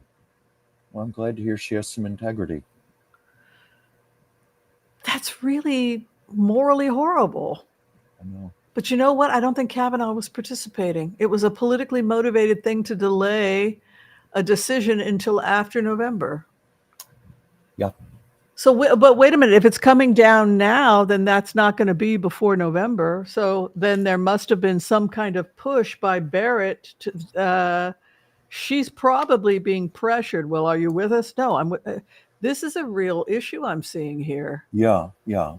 Well, I'm glad to hear she has some integrity. That's really morally horrible. I know. But you know what? I don't think Kavanaugh was participating. It was a politically motivated thing to delay a decision until after November. Yeah. So, but wait a minute. If it's coming down now, then that's not going to be before November. So then there must have been some kind of push by Barrett. She's probably being pressured. Well, are you with us? No, this is a real issue I'm seeing here. Yeah, yeah.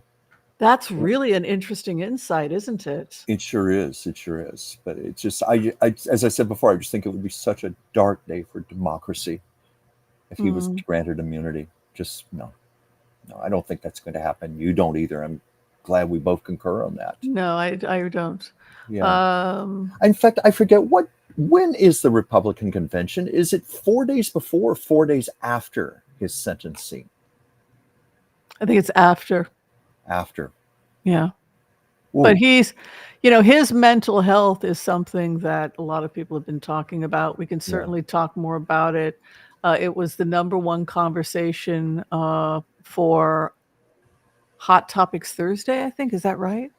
That's really an interesting insight, isn't it? It sure is. It sure is. But it's just, I as I said before, I just think it would be such a dark day for democracy if he was granted immunity. Just no, I don't think that's going to happen. You don't either. I'm glad we both concur on that. No, I don't. Yeah. In fact, I forget when is the Republican convention? Is it 4 days before or 4 days after his sentencing? I think it's after. After. Yeah. Ooh. But he's, his mental health is something that a lot of people have been talking about. We can certainly talk more about it. It was the number one conversation for Hot Topics Thursday, I think. Is that right?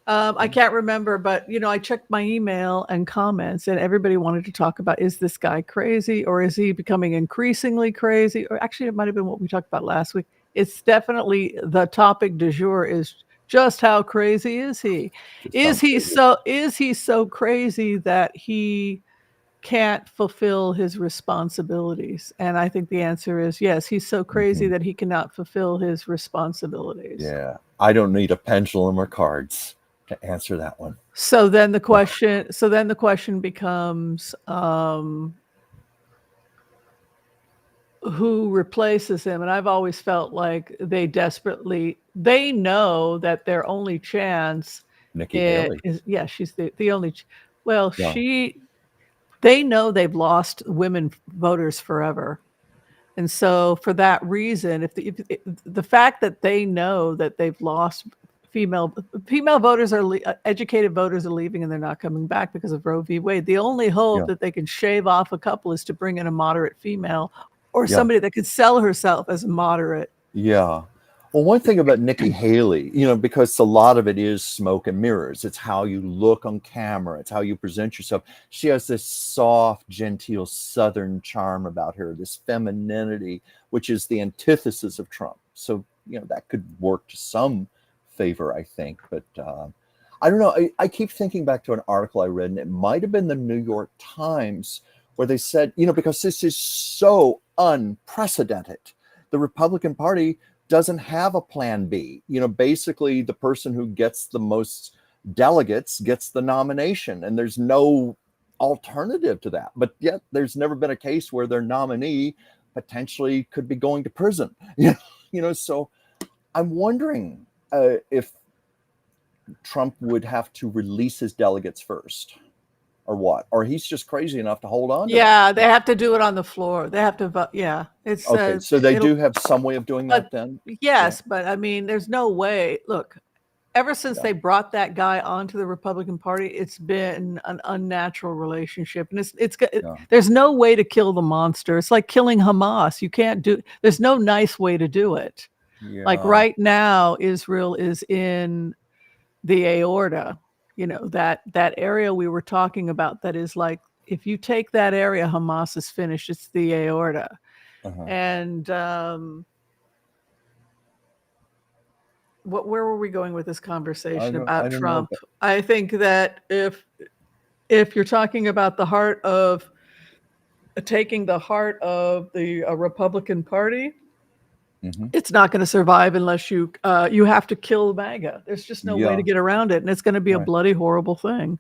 I can't remember, but, I checked my email and comments and everybody wanted to talk about, is this guy crazy or is he becoming increasingly crazy? Or actually, it might have been what we talked about last week. It's definitely the topic du jour is just how crazy is he? Is he so crazy that he can't fulfill his responsibilities? And I think the answer is yes, he's so crazy that he cannot fulfill his responsibilities. Yeah. I don't need a pendulum or cards to answer that one. So then the question becomes who replaces him? And I've always felt like they know that their only chance Nikki Haley. She's the only. They know they've lost women voters forever. And so for that reason, if the fact that they know that they've lost female voters educated voters are leaving and they're not coming back because of Roe v. Wade. The only hope that they can shave off a couple is to bring in a moderate female or somebody that could sell herself as a moderate. Yeah. Well, one thing about Nikki Haley, because a lot of it is smoke and mirrors. It's how you look on camera. It's how you present yourself. She has this soft, genteel Southern charm about her, this femininity, which is the antithesis of Trump. So, that could work to some favor, I think. But I don't know. I keep thinking back to an article I read, and it might have been the New York Times, where they said, because this is so unprecedented, the Republican Party doesn't have a plan B. Basically the person who gets the most delegates gets the nomination, and there's no alternative to that. But yet there's never been a case where their nominee potentially could be going to prison. So I'm wondering if Trump would have to release his delegates first, or what, or he's just crazy enough to hold on to them. They have to do it on the floor. They have to vote. It's okay. So they do have some way of doing that then. Yes, but I mean, there's no way. Look, ever since they brought that guy onto the Republican Party, it's been an unnatural relationship, and there's no way to kill the monster. It's like killing Hamas. You can't do. There's no nice way to do it. Like right now, Israel is in the aorta. That area we were talking about, that is like, if you take that area, Hamas is finished. It's the aorta. And where were we going with this conversation about Trump? I think that if you're talking about the heart of taking the heart of the Republican Party, it's not going to survive unless you have to kill MAGA. There's just no way to get around it, and it's going to be a bloody horrible thing.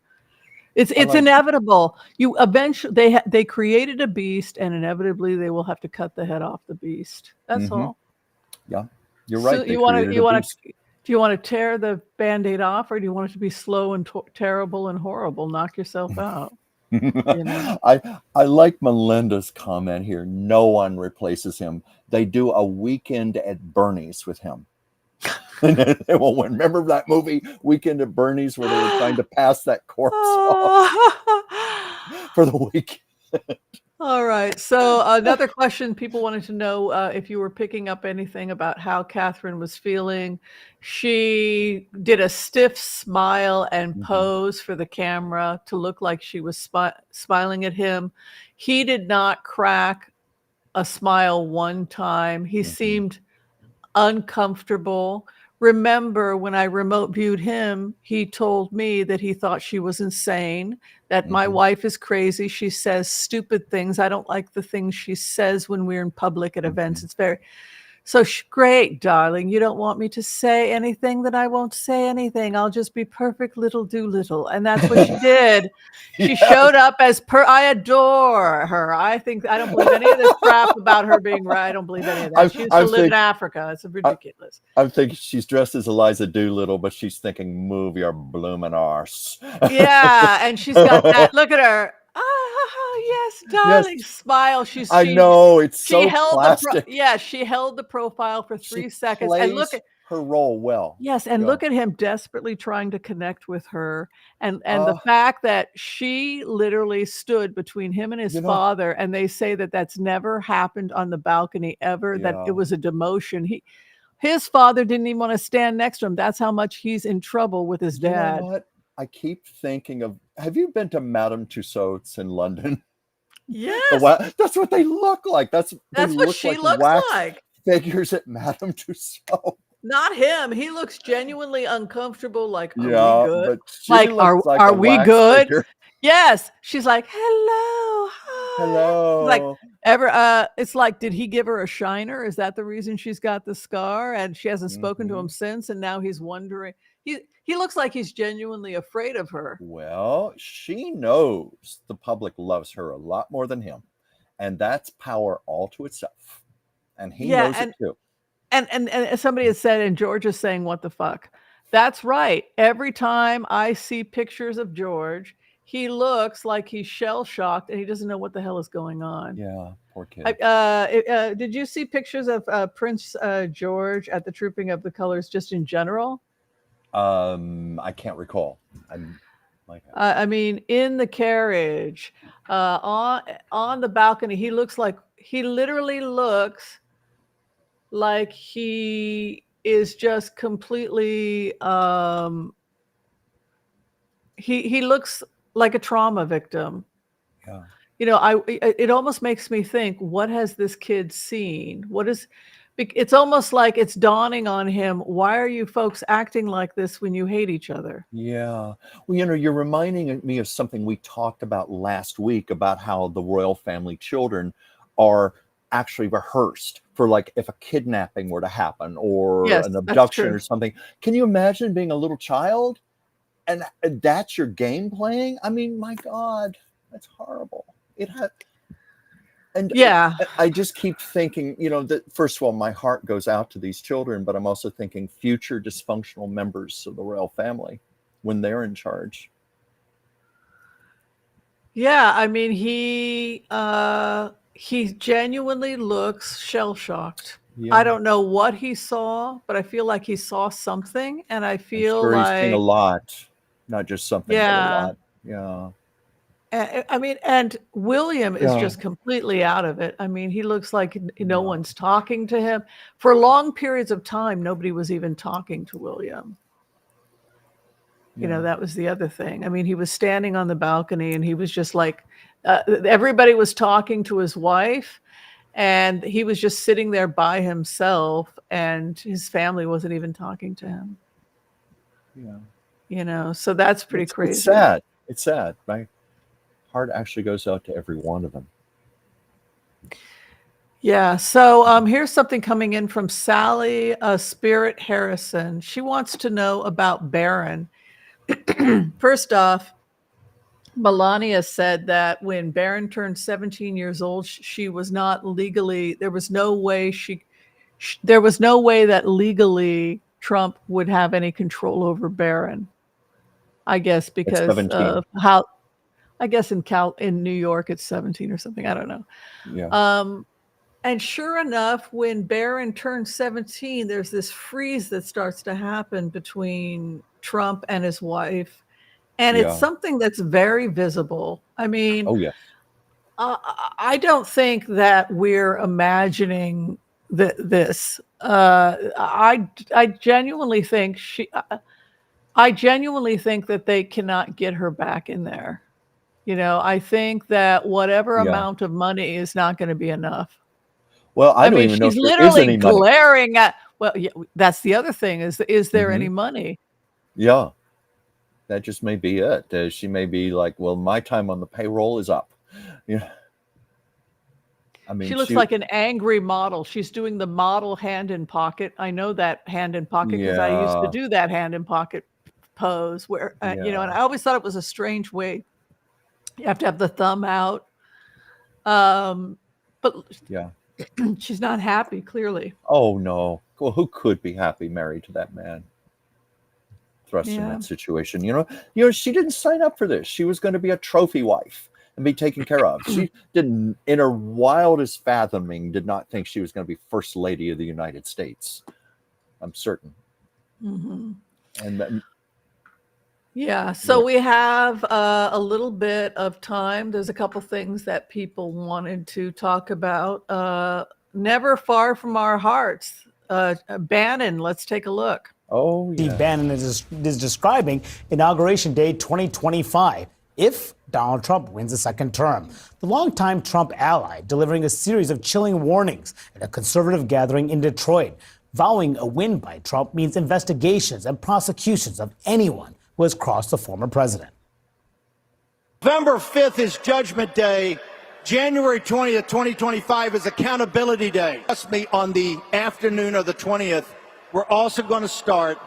It's inevitable. You eventually they created a beast, and inevitably they will have to cut the head off the beast. That's all. Yeah, you're right. So do you want to tear the Band-Aid off, or do you want it to be slow and terrible and horrible? Knock yourself out. I like Melinda's comment here. No one replaces him. They do a weekend at Bernie's with him. Well, remember that movie Weekend at Bernie's, where they were trying to pass that corpse off for the weekend? All right. So another question people wanted to know if you were picking up anything about how Catherine was feeling. She did a stiff smile and pose for the camera to look like she was smiling at him. He did not crack a smile one time. He seemed uncomfortable. Remember, when I remote viewed him, he told me that he thought she was insane, that my wife is crazy. She says stupid things. I don't like the things she says when we're in public at events. It's very... So great, darling. You don't want me to say anything, then I won't say anything. I'll just be perfect little Doolittle. And that's what she did. She showed up as I adore her. I don't believe any of this crap about her being right. I don't believe any of that. She used to live in Africa. It's ridiculous. I'm thinking she's dressed as Eliza Doolittle, but she's thinking, move your bloomin' arse. Yeah, and she's got that. Look at her. Yes, darling, smile. I know, it's so plastic. She held the profile for 3 seconds, and look at her role well. Yes, and look at him desperately trying to connect with her, and the fact that she literally stood between him and his father, and they say that that's never happened on the balcony ever. That it was a demotion. His father didn't even want to stand next to him. That's how much he's in trouble with his dad. You know what? I keep thinking of, have you been to Madame Tussauds in London? Yes. That's what they look like. That's what she looks like. Figures at Madame Tussauds. Not him. He looks genuinely uncomfortable. Like, are we good? But are we good? Figure. Yes. She's like, hello. Hi. Hello. Like, it's like, did he give her a shiner? Is that the reason she's got the scar? And she hasn't spoken to him since. And now he's wondering. He looks like he's genuinely afraid of her. Well, she knows the public loves her a lot more than him. And that's power all to itself. And he knows it too. And somebody has said, and George is saying, what the fuck? That's right. Every time I see pictures of George, he looks like he's shell-shocked and he doesn't know what the hell is going on. Yeah, poor kid. Did you see pictures of Prince George at the Trooping of the Colors just in general? I can't recall. I mean, in the carriage, on the balcony, he literally looks like he is just completely. He looks like a trauma victim. Yeah. It almost makes me think, what has this kid seen? It's almost like it's dawning on him, why are you folks acting like this when you hate each other? Yeah. Well, you're reminding me of something we talked about last week about how the royal family children are actually rehearsed for, like, if a kidnapping were to happen or Yes, an that's abduction true. or something. Can you imagine being a little child and that's your game playing? I mean, my God, that's horrible. It had, and Yeah. I just keep thinking, that first of all, my heart goes out to these children, but I'm also thinking future dysfunctional members of the royal family when they're in charge. Yeah, I mean, he genuinely looks shell-shocked. Yeah, I don't know what he saw, but I feel like he saw something, and I I'm feel sure he's seen a like lot, not just something, but a yeah. lot. Yeah, I mean, and William is yeah, just completely out of it. I mean, he looks like no yeah, one's talking to him. For long periods of time, nobody was even talking to William. yeah, That was the other thing. I mean, he was standing on the balcony and he was just like, everybody was talking to his wife, and he was just sitting there by himself, and his family wasn't even talking to him. yeah. So that's pretty It's crazy. sad. It's sad. My heart actually goes out to every one of them. Yeah. So here's something coming in from Sally Spirit Harrison. She wants to know about Barron. First off, Melania said that when Barron turned 17 years old, she was not legally, there was no way that legally Trump would have any control over Barron. I guess It's because 17. of how, I guess in New York it's 17 or something. I don't know. Yeah. And sure enough, when Barron turned 17, there's this freeze that starts to happen between Trump and his wife. And it's Yeah. something that's very visible. I mean, Oh, yes. I don't think that we're imagining this. I genuinely think that they cannot get her back in there. I think that whatever Yeah. amount of money is not going to be enough. Well, I I don't mean, even know she's if there is literally any money. glaring at, well, yeah, that's the other thing is there Mhm. any money? Yeah. That just may be it. She may be like, well, my time on the payroll is up. Yeah. I mean, She looks like an angry model. She's doing the model hand in pocket. I know that hand in pocket because I used to yeah, do that hand in pocket pose where, and yeah, I always thought it was a strange way. You have to have the thumb out. But yeah. she's not happy, clearly. Oh no. Well, who could be happy married to that man? Thrust in Yeah. that situation. She didn't sign up for this. She was going to be a trophy wife and be taken care of. She didn't, in her wildest fathoming, did not think she was going to be First Lady of the United States. I'm certain. Mm-hmm. And Yeah, so we have a little bit of time. There's a couple things that people wanted to talk about. Never far from our hearts. Bannon, let's take a look. oh yeah. Bannon is describing Inauguration Day 2025 if Donald Trump wins a second term. The longtime Trump ally delivering a series of chilling warnings at a conservative gathering in Detroit. Vowing a win by Trump means investigations and prosecutions of anyone who has crossed the former president. November 5th is Judgment Day. January 20th, 2025 is Accountability Day. Trust me, on the afternoon of the 20th, we're also going to start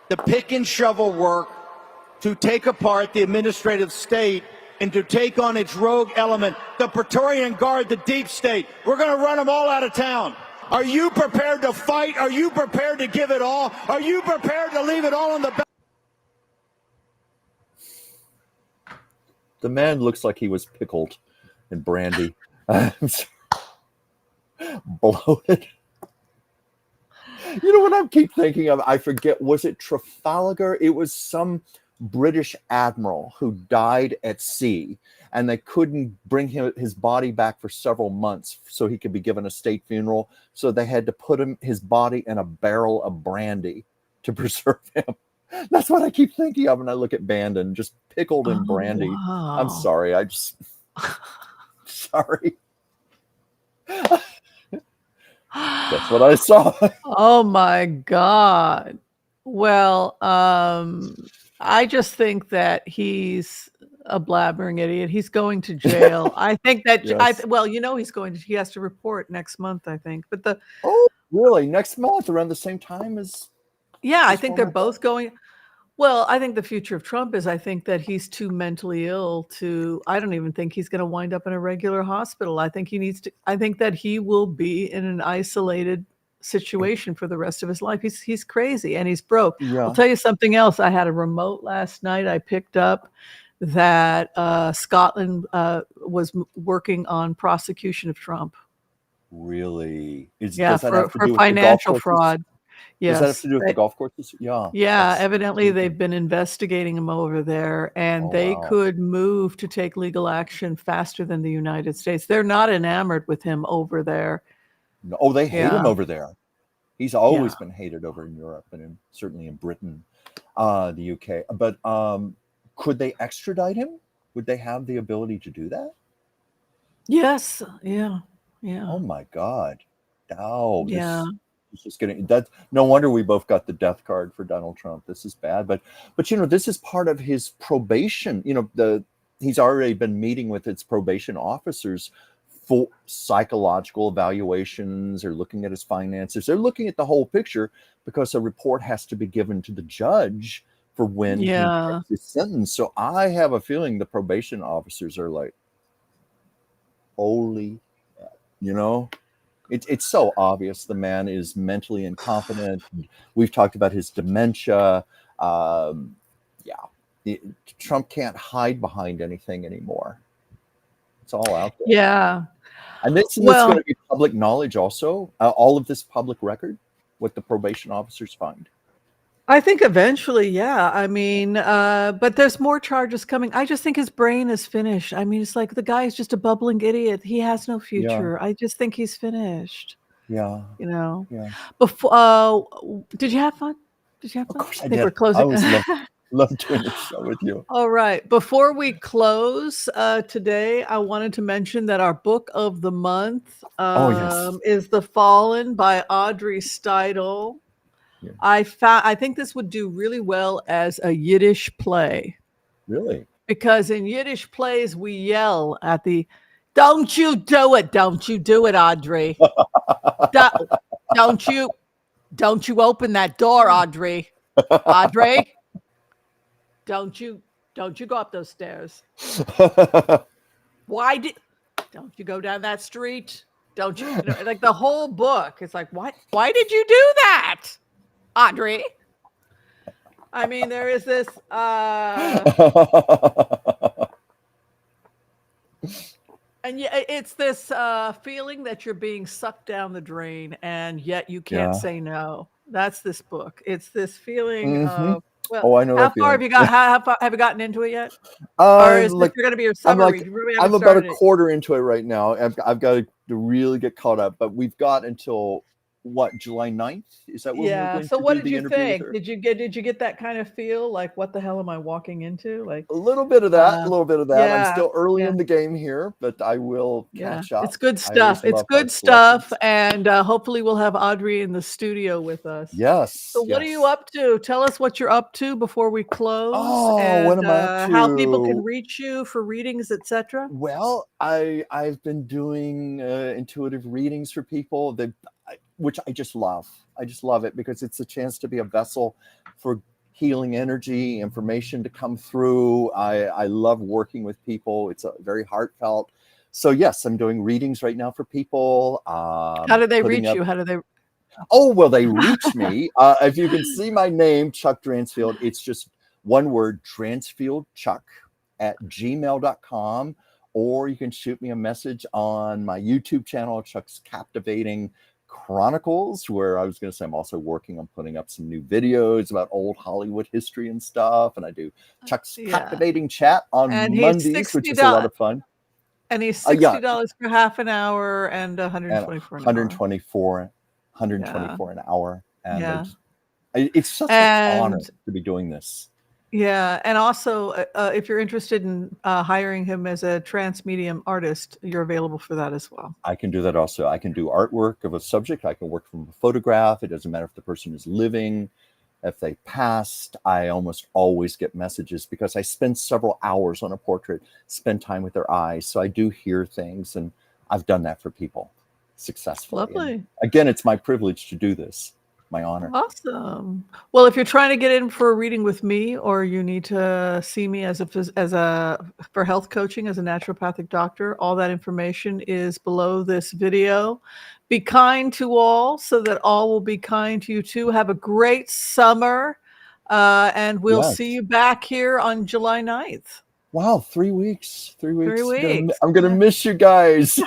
the pick and shovel work to take apart the administrative state and to take on its rogue element, the Praetorian Guard, the deep state. We're going to run them all out of town. Are you prepared to fight? Are you prepared to give it all? Are you prepared to leave it all on the back? The man looks like he was pickled in brandy. Bloated. You know what I keep thinking of? I forget, was it Trafalgar? It was some British admiral who died at sea, and they couldn't bring his body back for several months so he could be given a state funeral. So they had to put his body in a barrel of brandy to preserve him. That's what I keep thinking of when I look at Bannon, just pickled in brandy. Wow. I'm sorry. Sorry. That's what I saw. Oh my God. Well, I just think that he's a blabbering idiot. He's going to jail. I think that Yes. well, he has to report next month, I think. But Oh, really? Next month, around the same time as I his think they're former both wife? going. Well, I think the future of Trump is I think that he's too mentally ill to I don't even think he's going to wind up in a regular hospital. I think I think that he will be in an isolated situation for the rest of his life. He's crazy and he's broke. I'll Yeah. tell you something else. I had a remote last night I picked up that Scotland was working on prosecution of Trump. Really? Yeah, Does that have to for do with the golf financial courses? fraud. Does that have Yes. to do with the golf courses? Yeah, Yeah, that's evidently they've intriguing. been investigating him over there, and Oh, they wow. could move to take legal action faster than the United States. They're not enamored with him over there. Oh, they hate him Yeah, over there. He's yeah. always been hated over in Europe and certainly in Britain, the UK. But could they extradite him? Would they have the ability to do that? Yes, yeah, yeah, Oh my God. Oh, yeah. this is just getting that. No wonder we both got the death card for Donald Trump. This is bad. But this is part of his probation. He's already been meeting with its probation officers for psychological evaluations. They're looking at his finances. They're looking at the whole picture because a report has to be given to the judge for when he Yeah. gets his sentence. So I have a feeling the probation officers are like, holy, it's so obvious the man is mentally incompetent. We've talked about his dementia. Trump can't hide behind anything anymore. It's all out there. Yeah. And this is Well, going to be public knowledge also, all of this public record, what the probation officers find. I think eventually, yeah. I mean, but there's more charges coming. I just think his brain is finished. I mean, it's like the guy is just a bubbling idiot. He has no Yeah, future. I just think he's finished. yeah, Yeah. yeah. Did you have fun? Did you have Of fun? course I I think we're did. I closing. always love doing the show with you. All right. Before we close today, I wanted to mention that our book of the month Oh, yes. is The Fallen by Audrey Steidl. Yeah. I think this would do really well as a Yiddish play. Really? Because in Yiddish plays, we yell at don't you do it. Don't you do it, Audrey. Don't you open that door, Audrey. Audrey, don't you go up those stairs. Don't you go down that street? Don't you, like the whole book. It's like, why did you do that, Audrey? I mean, there is this and it's this feeling that you're being sucked down the drain, and yet you can't Yeah. say no. That's this book. It's this feeling Mm-hmm. of, well, Oh, I know how that far feeling. have you got? How far have you gotten into it yet? Or is this going to be your summary? You really haven't I'm about a started it. quarter into it right now. I've got to really get caught up, but we've got until July 9th? Is that when we're Yeah. going So to what do did the you interview with think? her? Did you get that kind of feel like, what the hell am I walking into? Like, A little bit of that, a little bit of that. yeah, I'm still early yeah. in the game here, but I will catch up. It's good I always stuff. It's love good hard stuff. selections. And hopefully we'll have Audrey in the studio with us. Yes. So what are yes. you up to? Tell us what you're up to before we close. Oh, what and am I up how people can to? reach you for readings, etc. Well, I've been doing intuitive readings for people, which I just love. I just love it because it's a chance to be a vessel for healing energy, information to come through. I love working with people. It's very heartfelt. So yes, I'm doing readings right now for people. How do they reach you? How do they? Oh, well, they reach me. If you can see my name, Chuck Dransfield, it's just one word, Dransfieldchuck @gmail.com. Or you can shoot me a message on my YouTube channel, Chuck's Captivating Chronicles, where I was going to say I'm also working on putting up some new videos about old Hollywood history and stuff. And I do Chuck's Captivating Chat on Mondays, which is a lot of fun. And he's $60 for half an hour and $124 an hour. And it's such an honor to be doing this. Yeah, and also, if you're interested in hiring him as a trans medium artist, you're available for that as well. I can do that also. I can do artwork of a subject. I can work from a photograph. It doesn't matter if the person is living, if they passed. I almost always get messages because I spend several hours on a portrait, spend time with their eyes. So I do hear things, and I've done that for people successfully. Lovely. And again, it's my privilege to do this. My honor. Awesome. Well, if you're trying to get in for a reading with me, or you need to see me for health coaching as a naturopathic doctor, all that information is below this video. Be kind to all, so that all will be kind to you too. Have a great summer, and we'll see you back here on July 9th. Wow, 3 weeks. 3 weeks. 3 weeks. I'm gonna miss you guys.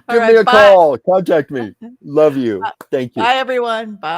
Give right, me a bye. call. Contact me. Love you. Thank you. Bye, everyone. Bye.